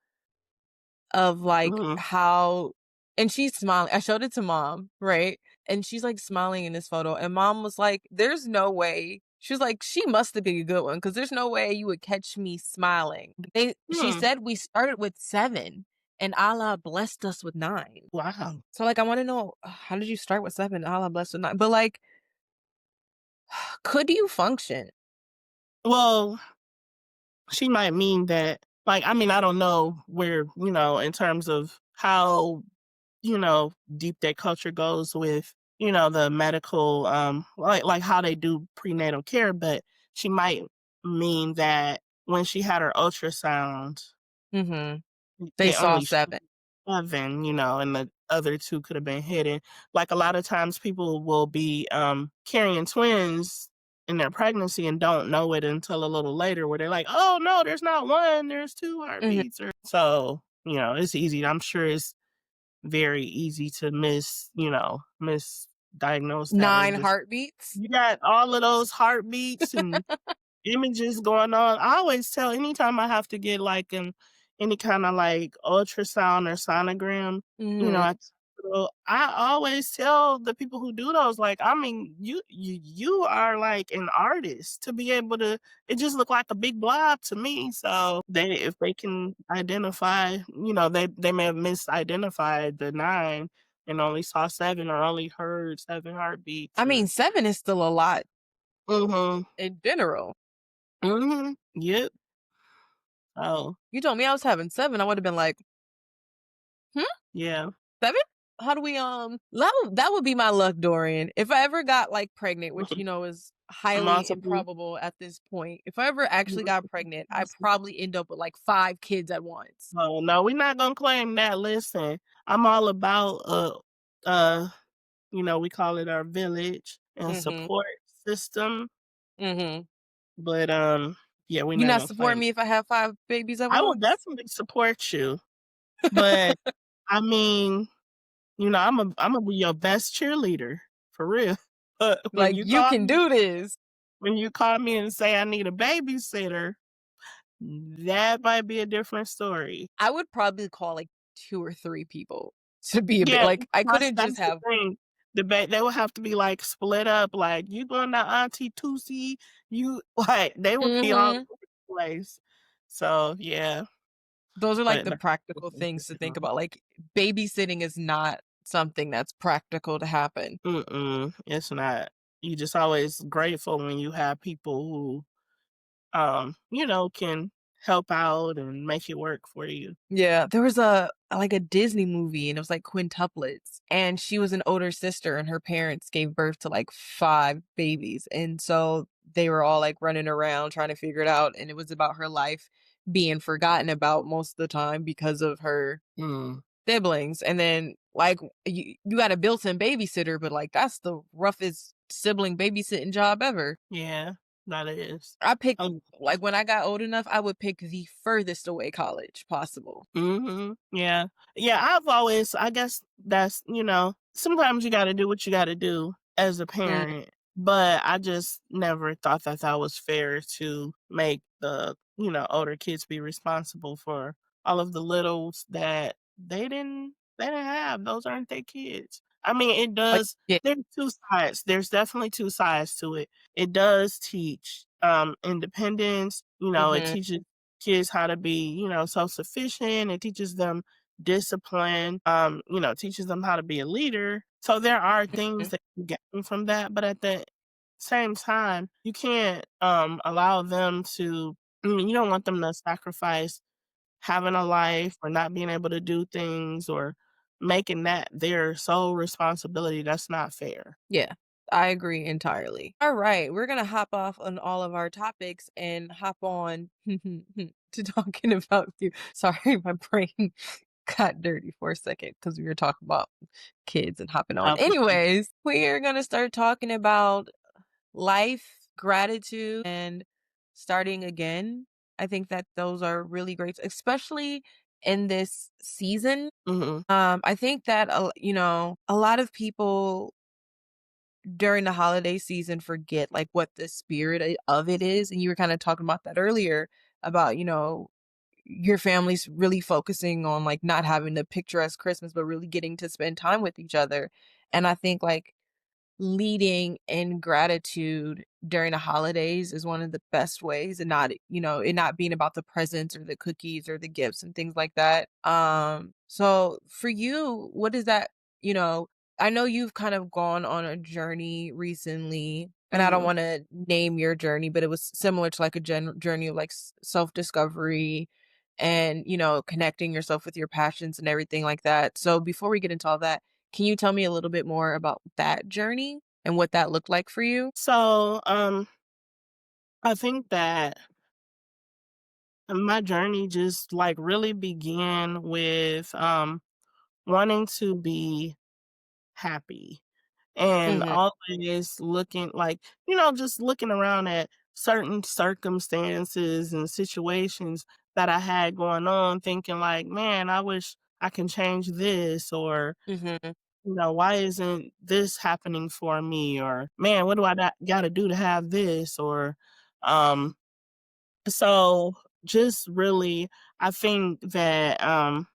of, like, Mhm. how and she's smiling. I showed it to mom, right? And she's, like, smiling in this photo, and mom was like, "There's no way." She was like, "She must have been a good one, because there's no way you would catch me smiling." She Hmm. said we started with 7, and Allah blessed us with 9. Wow. So, like, I wanna know, how did you start with 7? Allah blessed with 9? But, like, could you function? Well, she might mean that like, I mean, I don't know where, in terms of how, deep their culture goes with, the medical, like how they do prenatal care, but she might mean that when she had her ultrasound, Mhm. They they saw only showed 7. 7, and the other 2 could have been hidden. Like, a lot of times people will be, carrying twins in their pregnancy and don't know it until a little later where they're like, "Oh, no, there's not 1, there's 2 Mhm. heartbeats," or so, it's easy. I'm sure it's very easy to misdiagnose that or 9 just heartbeats? you got all of those heartbeats and images going on. I always tell anytime I have to get like any kind of like ultrasound or sonogram, Mhm. at the hospital, I always tell the people who do those, like, I mean, you are like an artist to be able to it just look like a big blob to me. So they if they can identify, they may have misidentified the 9 and only saw 7 or only heard 7 heartbeats I mean, or 7 is still a lot Mhm. in general. Mhm. Yep. Oh, You told me I was having 7, I would've been like, "Hmm? yeah. 7? How do we, that would be my luck, Dorian. If I ever got, like, pregnant, which, is highly Multiple improbable at this point. If I ever actually got pregnant, I probably end up with, like, 5 kids at once. Oh, no, we're not gonna claim that. Listen, I'm all about, uh, we call it our village and Mhm, support system, mhm. but, yeah, we're You not not gonna supporting claim me if I have 5 babies at I will once? definitely support you, but, I mean, Imma be your best cheerleader, for real. But Like, "You can do this." when you call me and say I need a babysitter, that might be a different story. I would probably call, like, 2 or 3 people to be a bit Yeah, like, I couldn't just that's the have. thing. They would have to be, like, split up, like, "You going to Auntie Tusi?" You like, they would be all Mhm. over the place. So, yeah, Those are, like, but the no. practical things to think about, like, babysitting is not something that's practical to happen. Mm-mm, it's not. You just always grateful when you have people who, can help out and make it work for you. Yeah, there was a Disney movie, and it was, like, quintuplets, and she was an older sister, and her parents gave birth to, like, 5 babies, and so they were all, like, running around trying to figure it out, and it was about her life being forgotten about most of the time because of her Mm, siblings, and then, like, you got a built-in babysitter, but, like, that's the roughest sibling babysitting job ever. yeah, that is. I picked Um like, when I got old enough, I would pick the furthest away college possible. Mhm. Yeah. Yeah, I guess that's, sometimes you gotta do what you gotta do as a Mm, parent, but I just never thought that that was fair to make the, older kids be responsible for all of the littles that they didn't have. Those aren't their kids. I mean, it like, does yeah. there's 2 sides. There's definitely 2 sides to it. It does teach, independence, it Mhm, teaches kids how to be, self-sufficient. It teaches them discipline, teaches them how to be a leader. So there are things mhm. that you get from that, but at the same time, you can't allow them to you don't want them to sacrifice having a life or not being able to do things or making that their sole responsibility. That's not fair. Yeah, I agree entirely. Alright, we're gonna hop off on all of our topics and hop on to talking about you. Sorry, my brain got dirty for a second because we were talking about kids and hopping on. Okay. Anyways, we're gonna start talking about life, gratitude, and starting again. I think that those are really great, especially in this season. Mhm. I think that a lot of people during the holiday season forget like what the spirit of it is, and you were kind of talking about that earlier about your family's really focusing on like not having the picturesque Christmas, but really getting to spend time with each other. And I think like leading in gratitude during the holidays is one of the best ways and not, it not being about the presents or the cookies or the gifts and things like that. So for you, what is that, you know, I know you've kind of gone on a journey recently, and I don't Mhm. want to name your journey, but it was similar to like a journey of like self-discovery and, connecting yourself with your passions and everything like that. So before we get into all that, can you tell me a little bit more about that journey and what that looked like for you? So, I think that my journey just like really began with wanting to be happy and Mhm, always looking like, just looking around at certain circumstances and situations that I had going on, thinking like, man, I wish I can change this, or, mhm, why isn't this happening for me? Or, man, what do I got to do to have this? Or, um, so just really, I think that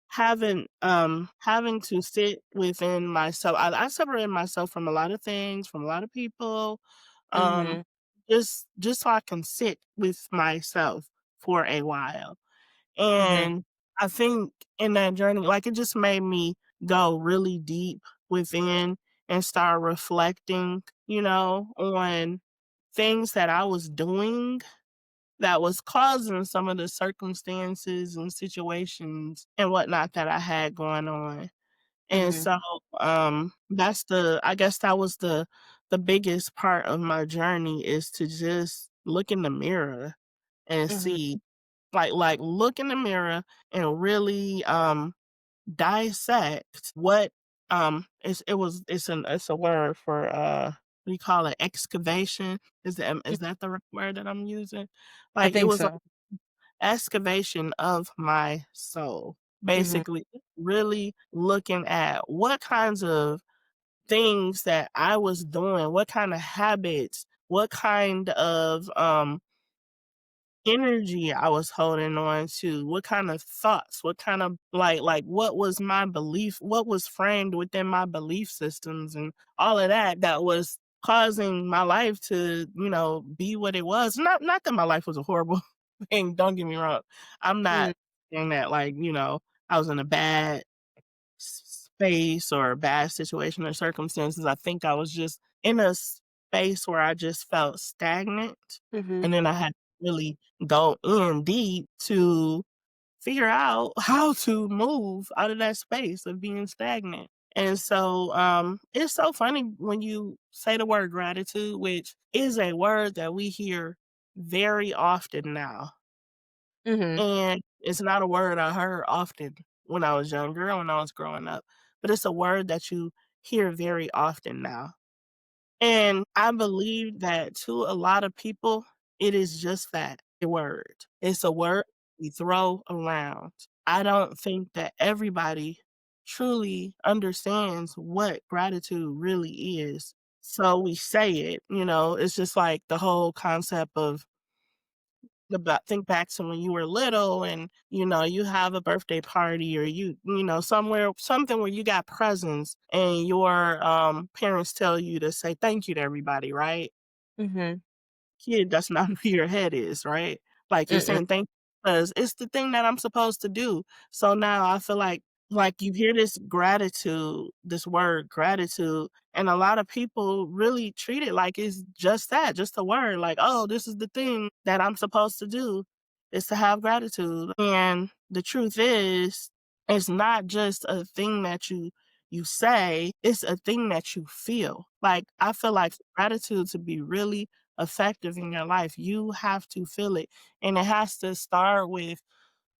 having to sit within myself, I separated myself from a lot of things, from a lot of people, um mhm, just so I can sit with myself for a while. mhm, And I think in that journey, like, it just made me go really deep. within and start reflecting, on things that I was doing that was causing some of the circumstances and situations and whatnot that I had going on. And Mhm. so, that's I guess that was the biggest part of my journey is to just look in the mirror and Mhm. see, look in the mirror and really, dissect what, it's a word for, what do you call it, excavation? Mm, Is that the right word that I'm using? I It think was like so. excavation of my soul. Mhm. Basically, really looking at what kinds of things that I was doing, what kind of habits, what kind of energy I was holding on to, what kind of thoughts, what kind of what was my belief, what was framed within my belief systems and all of that that was causing my life to, be what it was. Not that my life was a horrible thing, don't get me wrong. I'm Mm, not saying that I was in a bad space or a bad situation or circumstances. I think I was just in a space where I just felt stagnant. mhm. And then I had to really go in deep to figure out how to move out of that space of being stagnant. And so it's so funny when you say the word gratitude, which is a word that we hear very often now. Mhm. And it's not a word I heard often when I was younger and when I was growing up, but it's a word that you hear very often now. And I believe that to a lot of people, it is just that, a word. It's a word we throw around. I don't think that everybody truly understands what gratitude really is. So we say it, it's just like the whole concept of about think back to when you were little and you have a birthday party or somewhere something where you got presents and your parents tell you to say thank you to everybody, right? Mhm. Kid, that's not where your head is, right? Like you're Mm-mm. saying thank you because it's the thing that I'm supposed to do. So now I feel like you hear this gratitude, this word gratitude, and a lot of people really treat it like it's just that, just a word. Like, oh, this is the thing that I'm supposed to do is to have gratitude. And the truth is, it's not just a thing that you say, it's a thing that you feel. Like I feel like gratitude to be really effective in your life, you have to feel it. And it has to start with,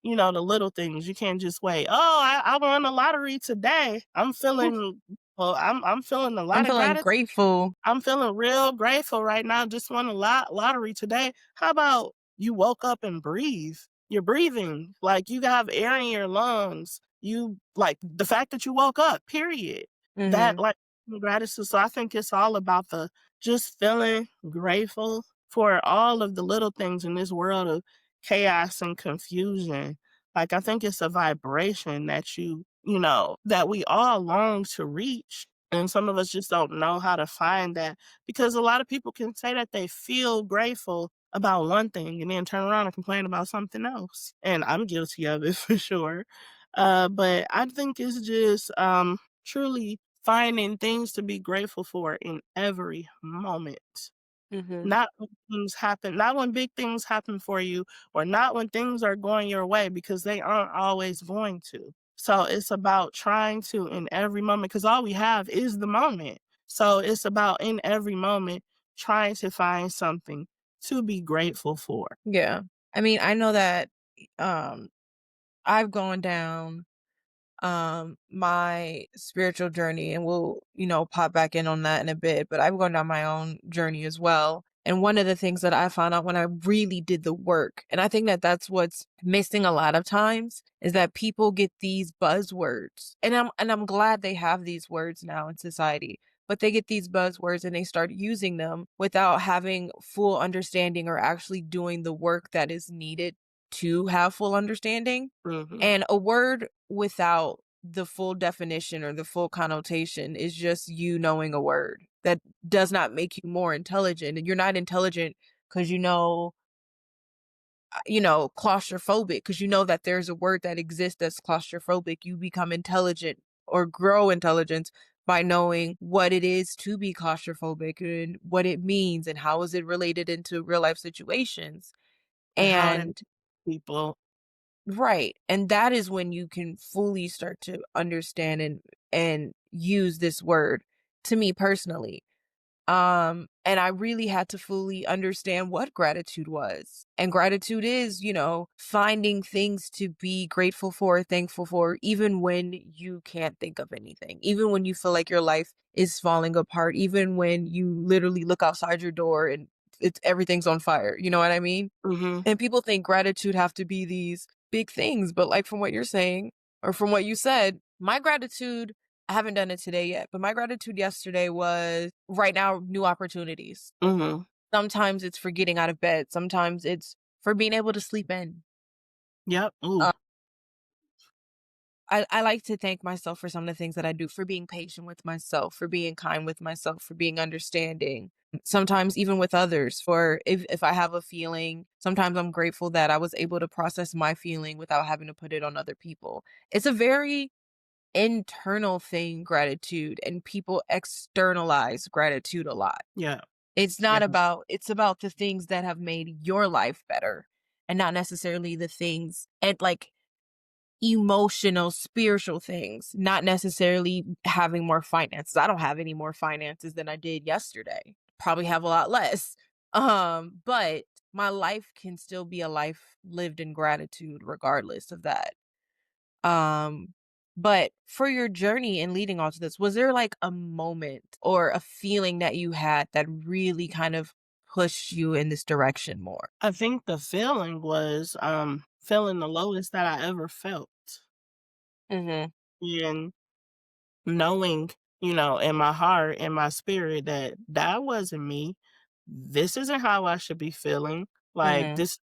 the little things. You can't just wait. Oh, I won the lottery today. I'm feeling a I'm lot of feeling gratitude. grateful. I'm feeling real grateful right now. Just won a lottery today. How about you woke up and breathe? You're breathing. Like you have air in your lungs. You like the fact that you woke up, period. That Mhm. like gratitude. So I think it's all about the just feeling grateful for all of the little things in this world of chaos and confusion. Like I think it's a vibration that that we all long to reach, and some of us just don't know how to find that because a lot of people can say that they feel grateful about one thing and then turn around and complain about something else. And I'm guilty of it for sure. But I think it's just truly finding things to be grateful for in every moment. Mhm. Not when things happen, not when big things happen for you, or not when things are going your way because they aren't always going to. So it's about trying to in every moment because all we have is the moment. So it's about in every moment trying to find something to be grateful for. Yeah. I mean, I know that, um, I've gone down my spiritual journey, and we'll pop back in on that in a bit, but I've gone down my own journey as well. And one of the things that I found out when I really did the work, and I think that that's what's missing a lot of times, is that people get these buzzwords, and I'm glad they have these words now in society, but they get these buzzwords and they start using them without having full understanding or actually doing the work that is needed to have full understanding. Mhm. And a word without the full definition or the full connotation is just you knowing a word. That does not make you more intelligent. And you're not intelligent because claustrophobic, because you know that there's a word that exists that's claustrophobic. You become intelligent or grow intelligence by knowing what it is to be claustrophobic and what it means and how is it related into real life situations. and how it And impacts people. right, and that is when you can fully start to understand and use this word to me personally. And I really had to fully understand what gratitude was. And gratitude is, finding things to be grateful for, thankful for, even when you can't think of anything, even when you feel like your life is falling apart, even when you literally look outside your door and it's everything's on fire. You know what I mean? Mhm, And people think gratitude have to be these big things, but like from what you're saying or from what you said, my gratitude, I haven't done it today yet, but my gratitude yesterday was right now new opportunities. mhm. Sometimes it's for getting out of bed, sometimes it's for being able to sleep in. Yep. Ooh, Uh, I like to thank myself for some of the things that I do, for being patient with myself, for being kind with myself, for being understanding. Sometimes even with others, for if I have a feeling, sometimes I'm grateful that I was able to process my feeling without having to put it on other people. It's a very internal thing, gratitude, and people externalize gratitude a lot. yeah, It's yeah. not about it's about the things that have made your life better and not necessarily the things and like emotional, spiritual things, not necessarily having more finances. I don't have any more finances than I did yesterday. Probably have a lot less. But my life can still be a life lived in gratitude regardless of that. Um, but for your journey and leading all to this, was there like a moment or a feeling that you had that really kind of pushed you in this direction more? I think the feeling was, feeling the lowest that I ever felt, Mhm. and knowing, in my heart, in my spirit that that wasn't me. This isn't how I should be feeling. Like, Mhm. this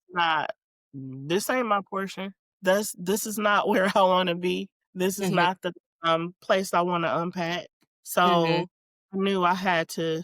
ain't my portion. This is not where I wanna be. This is Mhm. not the, place I wanna unpack. Mhm. So, I knew I had to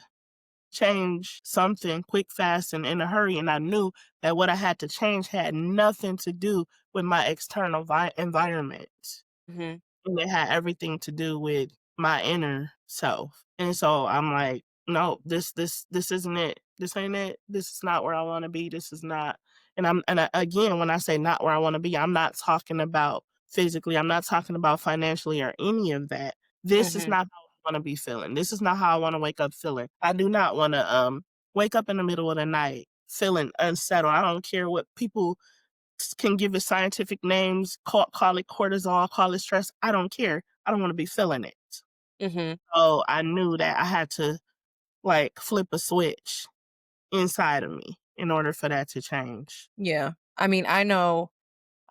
change something quick, fast, and in a hurry, and I knew that what I had to change had nothing to do with my external environment. Mhm. And it had everything to do with my inner self. And so I'm like, "No, this isn't it. This ain't it. This is not where I wanna be. This is not." Again, when I say not where I wanna be, I'm not talking about physically, I'm not talking about financially or any of that. This is Mhm. not how I wanna be feeling. This is not how I wanna wake up feeling. I do not wanna, wake up in the middle of the night feeling unsettled. I don't care what people can give it scientific names, call it cortisol, call it stress. I don't care. I don't want to be feeling it. Mhm. So I knew that I had to like flip a switch inside of me in order for that to change. Yeah. I mean, I know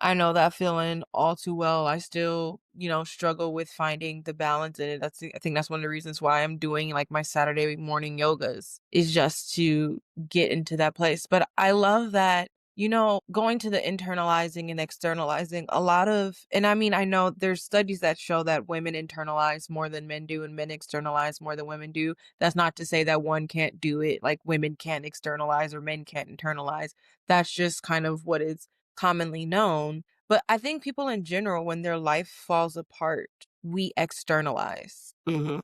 that feeling all too well. I still, struggle with finding the balance in it. I think that's one of the reasons why I'm doing like my Saturday morning yogas is just to get into that place. But I love that, going to the internalizing and externalizing a lot of, and I mean, I know there's studies that show that women internalize more than men do and men externalize more than women do. That's not to say that one can't do it, like women can't externalize or men can't internalize. That's just kind of what is commonly known, but I think people in general, when their life falls apart, we externalize. Mhm.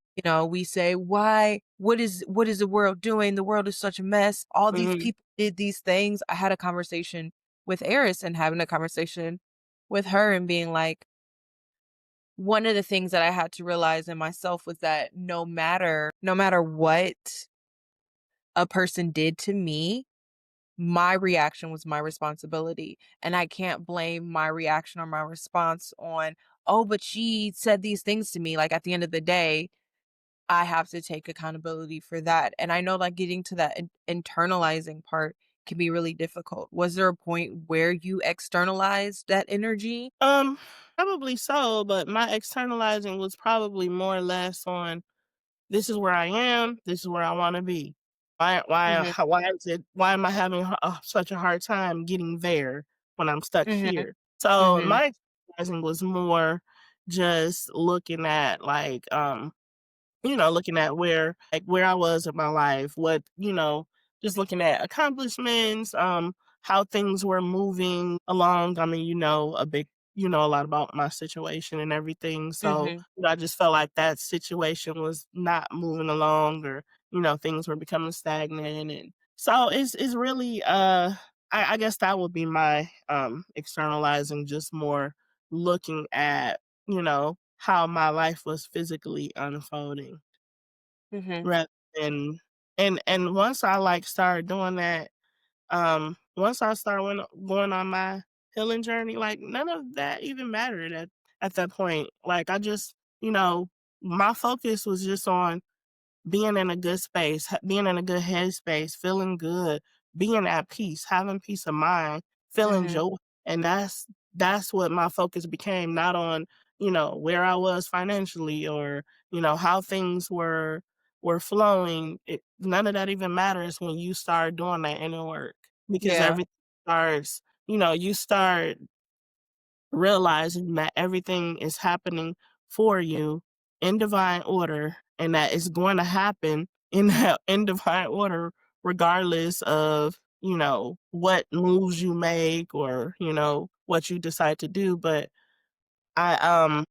We say, "Why? What is the world doing? The world is such a mess. All these Mhm. people did these things." I had a conversation with Eris and having a conversation with her and being like, one of the things that I had to realize in myself was that no matter what a person did to me, my reaction was my responsibility, and I can't blame my reaction or my response on, "Oh, but she said these things to me." Like, at the end of the day, I have to take accountability for that, and I know, like, getting to that internalizing part can be really difficult. Was there a point where you externalized that energy? Um, Probably so, but my externalizing was probably more or less on this is where I am, this is where I want to be. Mhm, Why am I having such a hard time getting there when I'm stuck mhm, here? So mhm, my exercising was more just looking at like looking at where I was in my life, just looking at accomplishments, how things were moving along. I mean, a big a lot about my situation and everything. So, Mhm. I just felt like that situation was not moving along or, things were becoming stagnant. And so it's really I guess that would be my externalizing, just more looking at, how my life was physically unfolding Mhm. rather than and once I like started doing that, once I started going on my healing journey, like none of that even mattered at that point. Like I just, my focus was just on being in a good space, being in a good headspace, feeling good, being at peace, having peace of mind, feeling Mhm. joy. And that's what my focus became, not on, where I was financially or, how things were flowing. None of that even matters when you start doing that inner work because Yeah. everything starts, you start realizing that everything is happening for you in divine order and that it's going to happen in in divine order regardless of what moves you make or what you decide to do. But I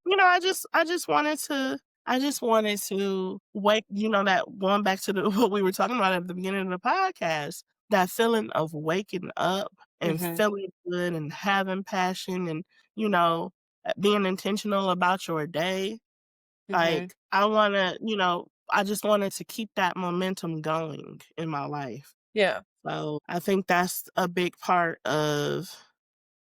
just wanted to wake, that going back to the what we were talking about at the beginning of the podcast, that feeling of waking up and Mhm. feeling good and having passion and, you know, being intentional about your day. Mhm. Like I just wanted to keep that momentum going in my life. Yeah. So I think that's a big part of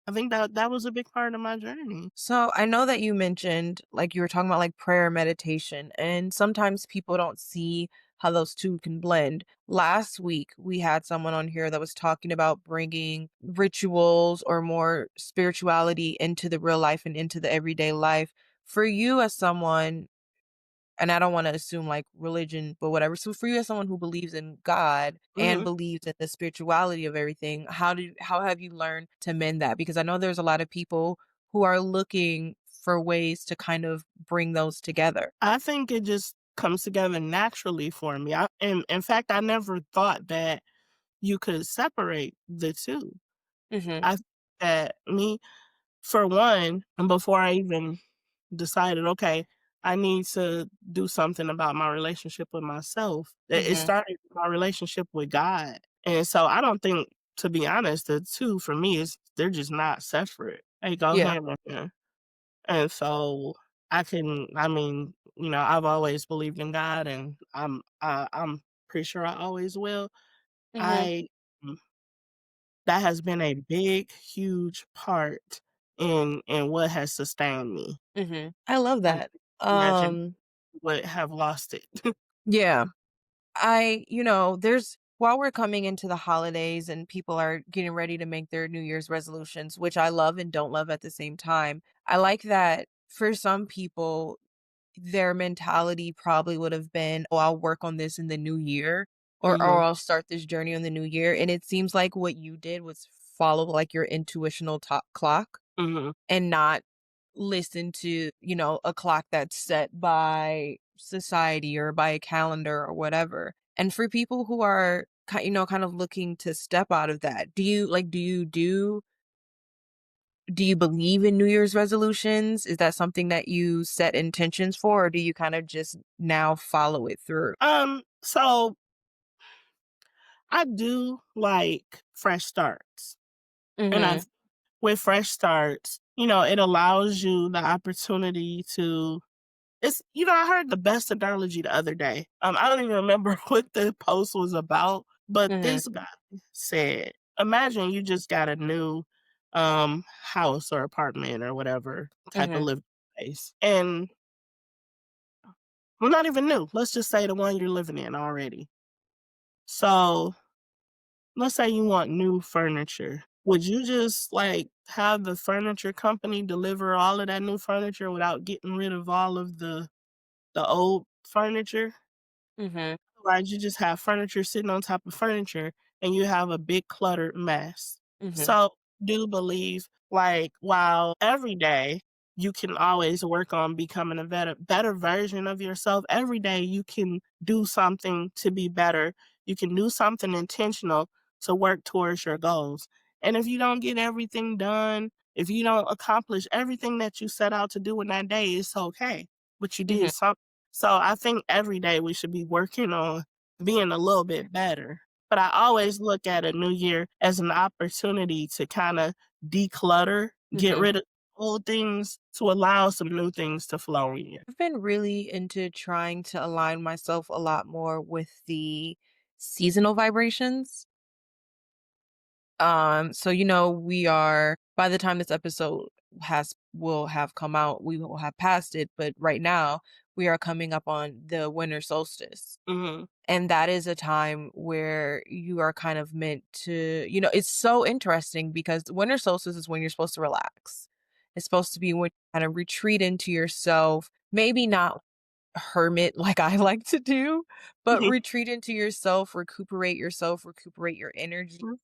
I think that was a big part of my journey. So I know that you mentioned, like you were talking about like prayer meditation, and sometimes people don't see how those two can blend. Last week, we had someone on here that was talking about bringing rituals or more spirituality into the real life and into the everyday life. For you, as someone, and I don't want to assume like religion, but whatever. So for you as someone who believes in God and Mhm. believes in the spirituality of everything, how have you learned to mend that? Because I know there's a lot of people who are looking for ways to kind of bring those together. I think it just comes together naturally for me. And in fact, I never thought that you could separate the two. Mhm. I think that me, for one, and before I even decided, okay, I need to do something about my relationship with myself. It Mhm. started with my relationship with God. And so I don't think, to be honest, the two for me is they're just not separate. They go Yeah. hand in hand. And so I mean, I've always believed in God and I'm pretty sure I always will. Mhm. I mm, that has been a big, huge part in what has sustained me. Mhm. I love I that. imagine Um, would have lost it. yeah. There's while we're coming into the holidays and people are getting ready to make their New Year's resolutions, which I love and don't love at the same time. I like that for some people, their mentality probably would have been, "Oh, I'll work on this in the new year," or Mhm, "I'll start this journey on the new year." And it seems like what you did was follow like your intuitional clock mhm. and not listen to, a clock that's set by society or by a calendar or whatever. And for people who are kind of looking to step out of that, do you believe in New Year's resolutions? Is that something that you set intentions for, or do you kind of just now follow it through? So I do like fresh starts. And I Mhm. with fresh starts, it allows you the opportunity to I heard the best analogy the other day. I don't even remember what the post was about, but Mhm. this guy said, imagine you just got a new house or apartment or whatever type of Mhm. living space. And well, not even new. Let's just say the one you're living in already. So let's say you want new furniture. Would you just like have the furniture company deliver all of that new furniture without getting rid of all of the old furniture? Mhm. Right, you just have furniture sitting on top of furniture and you have a big cluttered mess. Mhm. So, do believe like while every day you can always work on becoming a better version of yourself, every day you can do something to be better. You can do something intentional to work towards your goals. And if you don't get everything done, If you don't accomplish everything that you set out to do in that day, it's okay, but you Mhm. did something. So I think every day we should be working on being a little bit better. But I always look at a new year as an opportunity to kind of declutter, get Mhm. rid of old things to allow some new things to flow in. I've been really into trying to align myself a lot more with the seasonal vibrations. So we are by the time this episode has will have come out, we will have passed it, but right now we are coming up on the winter solstice. Mhm, And that is a time where you are kind of meant to, it's so interesting because the winter solstice is when you're supposed to relax. It's supposed to be when you kind of retreat into yourself, maybe not hermit like I like to do, but mhm, retreat into yourself, recuperate your energy. mhm.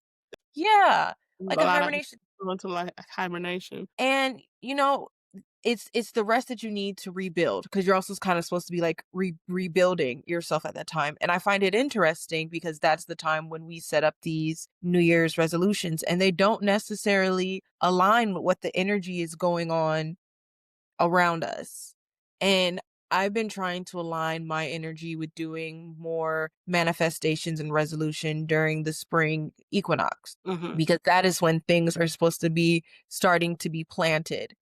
Yeah, A like a lot of hibernation. go into, like, hibernation. And it's the rest that you need to rebuild because you're also kind of supposed to be like rebuilding yourself at that time. And I find it interesting because that's the time when we set up these New Year's resolutions and they don't necessarily align with what the energy is going on around us. And I've been trying to align my energy with doing more manifestations and resolution during the spring equinox Mhm, because that is when things are supposed to be starting to be planted.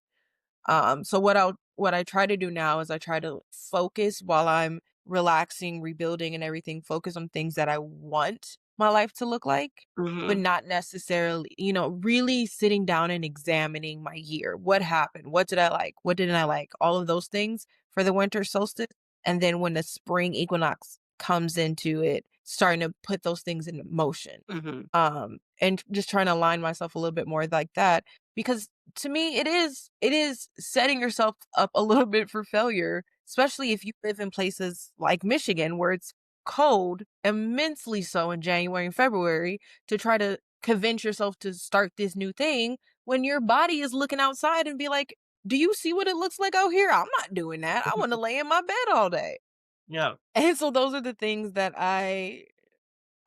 So what I try to do now is I try to focus while I'm relaxing, rebuilding and everything, focus on things that I want my life to look like, but mhm, not necessarily, really sitting down and examining my year. What happened? What did I like? What didn't I like? All of those things for the winter solstice. And then when the spring equinox comes into it, starting to put those things into motion. mhm, And just trying to align myself a little bit more like that because to me it is setting yourself up a little bit for failure, especially if you live in places like Michigan where it's cold, immensely so in January and February, to try to convince yourself to start this new thing when your body is looking outside and be like, "Do you see what it looks like out here? I'm not doing that. I want to mhm. lay in my bed all day." Yeah. And so those are the things that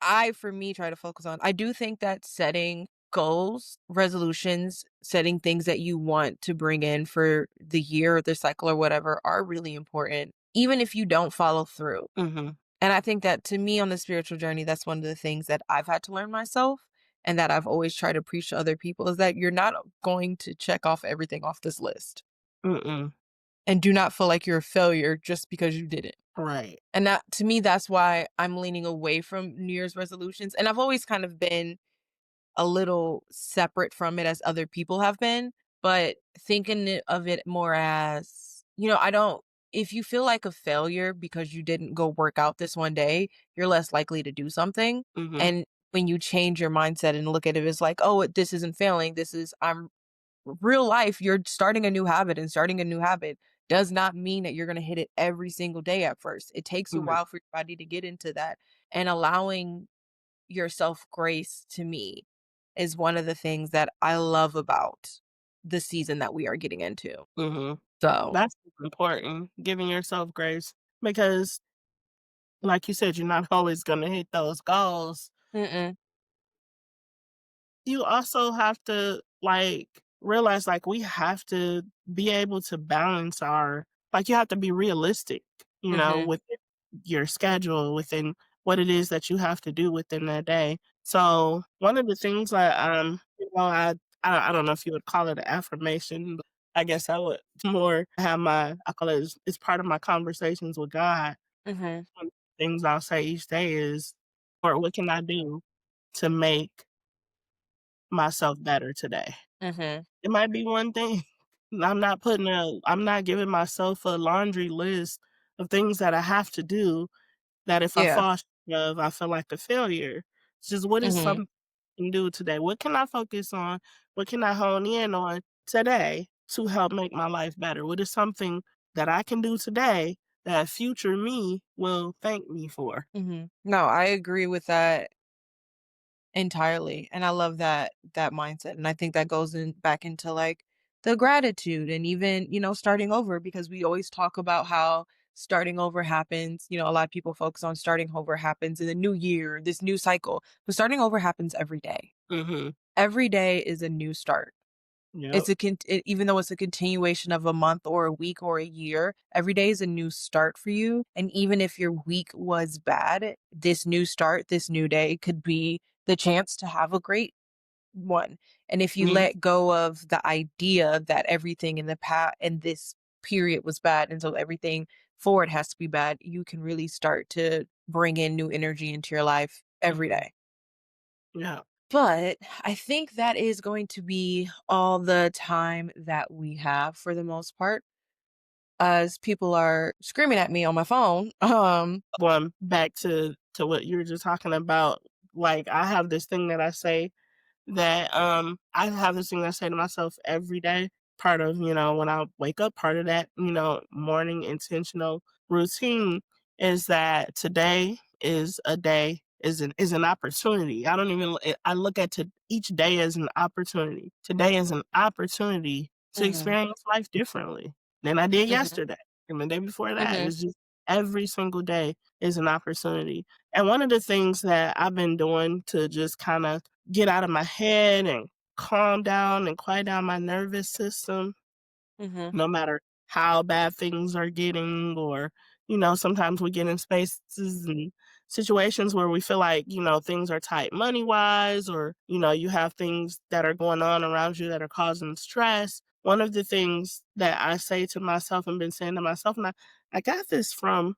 I for me try to focus on. I do think that setting goals, resolutions, setting things that you want to bring in for the year or the cycle or whatever are really important, even if you don't follow through. Mhm, And I think that to me on the spiritual journey, that's one of the things that I've had to learn myself and that I've always tried to preach to other people is that you're not going to check off everything off this list. mm-mm. And do not feel like you're a failure just because you did it. Right. And that to me, that's why I'm leaning away from New Year's resolutions. And I've always kind of been a little separate from it as other people have been, but of it more as, I don't if you feel like a failure because you didn't go work out this one day, you're less likely to do something. Mhm, And when you change your mindset and look at it as like, oh, this isn't failing, this is I'm real life, you're starting a new habit and starting a new habit does not mean that you're going to hit it every single day at first. It takes a mhm, while for your body to get into that and allowing yourself grace to me is one of the things that I love about the season that we are getting into. mhm. So, That's important, giving yourself grace because, like you said, you're not always gonna hit those goals. mm-mm, You also have to, like, realize, like, we have to be able to balance our like, you have to be realistic, mm-hmm, within your schedule, within what it is that you have to do within that day. So, one of the things I don't know if you would call it an affirmation, but I guess I would more have I call it it's part of my conversations with God. mm-hmm, One of the things I'll say each day is, "Lord, what can I do to make myself better today?" mm-hmm. It might be one thing. I'm not giving myself a laundry list of things that I have to do that if I Yeah. fall short of, I feel like a failure. It's just what is Mm-hmm, something I can do today? What can I focus on? What can I hone in on today to help make my life better? What is something that I can do today that future me will thank me for? mm-hmm. No, I agree with that entirely. And I love that mindset. And I think that goes in back into like the gratitude and even, starting over because we always talk about how starting over happens. A lot of people focus on starting over happens in the new year, this new cycle. But starting over happens every day. Mhm. Every day is a new start. Yep. Even though it's a continuation of a month or a week or a year, every day is a new start for you, and even if your week was bad, this new start, this new day could be the chance to have a great one. And if you Yeah. let go of the idea that everything in the past and this period was bad, and so everything forward has to be bad, you can really start to bring in new energy into your life every Mhm. day. Yeah. But I think that is going to be all the time that we have for the most part, as people are screaming at me on my phone. Going back to what you were just talking about, like, I have this thing that I say that, I have this thing that I say to myself every day, part of, when I wake up, part of that, morning intentional routine is that today is a day, is an opportunity. I don't even I look at each day as an opportunity. Today is an opportunity to Mhm, experience life differently than I did mhm, yesterday and the day before that. mhm, It's just every single day is an opportunity. And one of the things that I've been doing to just kind of get out of my head and calm down and quiet down my nervous system, mhm, no matter how bad things are getting, or, sometimes we get in spaces and situations where we feel like, things are tight money wise, or, you have things that are going on around you that are causing stress. One of the things that I say to myself and been saying to myself, and I got this from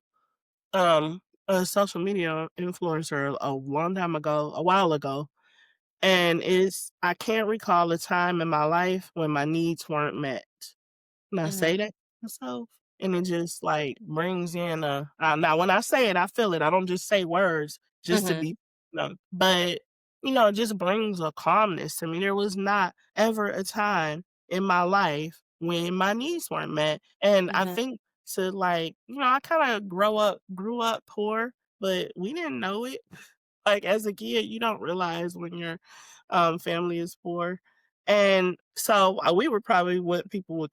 a social media influencer a long time ago, a while ago, and is I can't recall a time in my life when my needs weren't met. And I say mhm, that to myself, and it just, like, brings in a now when I say it, I feel it. I don't just say words just to mhm, be, but, it just brings a calmness to me. There was not ever a time in my life when my needs weren't met, and I mhm, think to, like, I kinda grew up poor, but we didn't know it. Like, as a kid, you don't realize when your, family is poor, and so, we were probably what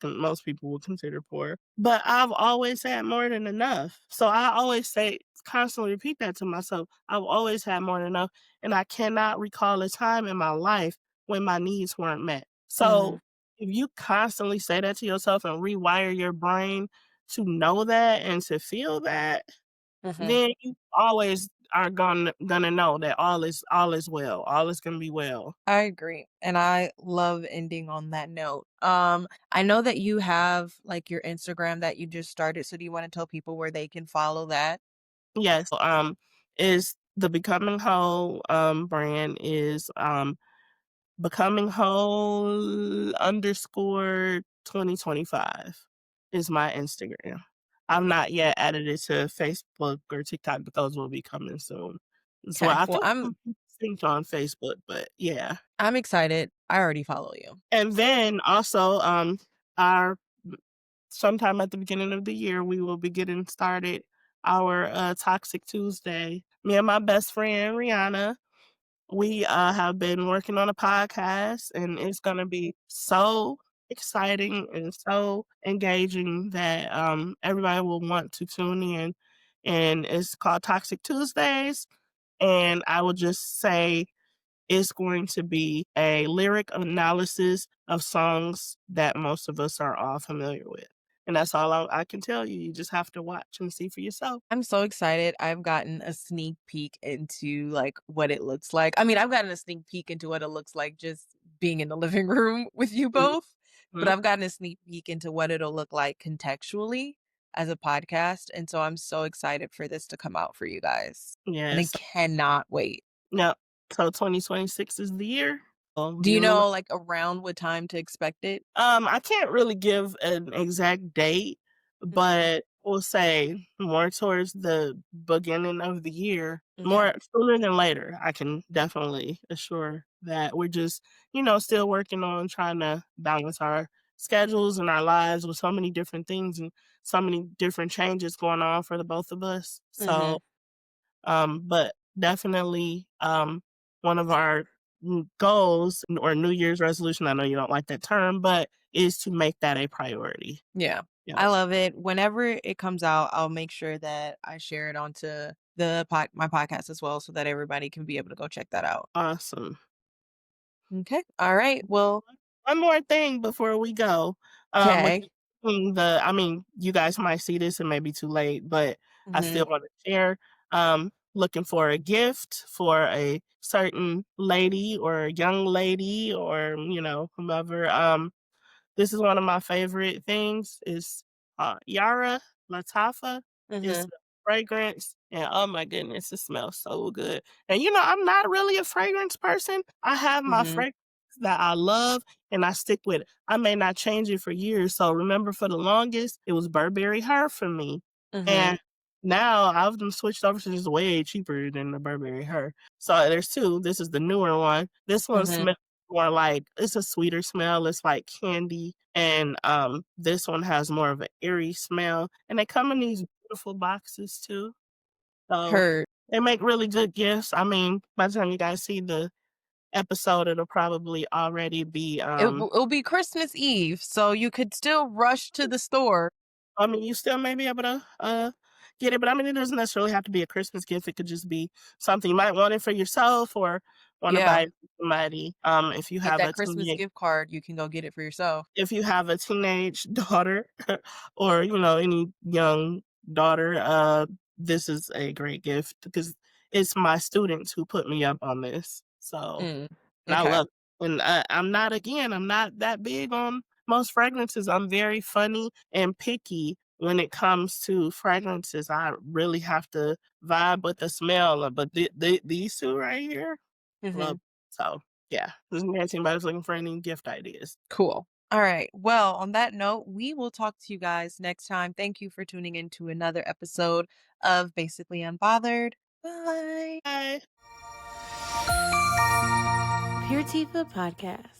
most people would consider poor, but I've always had more than enough. So, I always say constantly repeat that to myself. I've always had more than enough, and I cannot recall a time in my life when my needs weren't met. mhm, So, if you constantly say that to yourself and rewire your brain to know that and to feel that, mhm. then you always are gonna know that all is well. All is gonna be well. I agree, and I love ending on that note. I know that you have, like, your Instagram that you just started, so do you wanna tell people where they can follow that? Yes, is the Becoming Whole, brand is, Becoming Whole underscore 2025 is my Instagram. I've not yet added it to Facebook or TikTok, but those will be coming soon. So Okay. I Well, think I'm synced on Facebook, but yeah. I'm excited. I already follow you. And then also, our sometime at the beginning of the year, we will be getting started our Toxic Tuesday. Me and my best friend Rihanna, we have been working on a podcast, and it's going to be so exciting and so engaging that everybody will want to tune in. And it's called Toxic Tuesdays. And I will just say is going to be a lyric analysis of songs that most of us are all familiar with. And that's all I can tell you. You just have to watch and see for yourself. I'm so excited. I've gotten a sneak peek into, like, what it looks like. I mean, I've gotten a sneak peek into what it looks like just being in the living room with you both, but Mhm. I've gotten a sneak peek into what it'll look like contextually as a podcast, and so I'm so excited for this to come out for you guys, and I Yes. cannot wait. Now, so 2026 is the year. Do you Be on the know, like, around what time to expect it? I can't really give an exact date, Mhm, but we'll say more towards the beginning of the year, okay. more sooner than later. I can definitely assure that we're just, still working on trying to balance our schedules and our lives with so many different things and so many different changes going on for the both of us. So Mhm. but definitely, one of our goals or New Year's resolution, I know you don't like that term, but is to make that a priority. Yeah. Yeah. I love it. Whenever it comes out, I'll make sure that I share it onto my podcast as well so that everybody can be able to go check that out. Awesome. Okay. All right. Well, one more thing before we go. With Okay. I mean, you guys might see this, it may be too late, but I still Mhm. want to share. Looking for a gift for a certain lady or a young lady or, whomever. This is one of my favorite things is, Yara Lattafa. It's Mhm. a fragrance, and oh my goodness, it smells so good. And, I'm not really a fragrance person. I have my Mhm. fragrance that I love, and I stick with it. I may not change it for years, so remember for the longest, it was Burberry Her for me, and Mhm. now I've done switched over to just way cheaper than the Burberry Her. So there's 2, this is the newer one. This one Mhm. smells more like it's a sweeter smell, it's like candy, and, this one has more of an airy smell, and they come in these beautiful boxes too, so Heard. they make really good gifts. I mean, by the time you guys see the episode, it'll probably already be, It'll be Christmas Eve, so you could still rush to the store. I mean, you still may be able to, get it, but I mean, it doesn't necessarily have to be a Christmas gift, it could just be something you might want it for yourself or wanna buy Yeah. it for somebody, if you Get have that a Christmas teenage gift card, you can go get it for yourself. if you have a teenage daughter or, any young daughter, this is a great gift because it's my students who put me up on this. So, Mm. and I Okay. love it. And I'm not that big on most fragrances. I'm very funny and picky when it comes to fragrances. I really have to vibe with the smell. But these two right here, love. Mhm. So, yeah, just in case anybody's looking for any gift ideas. Cool. All right. Well, on that note, we will talk to you guys next time. Thank you for tuning in to another episode of Basically Unbothered. Bye. Bye. Pure Tiva Podcast.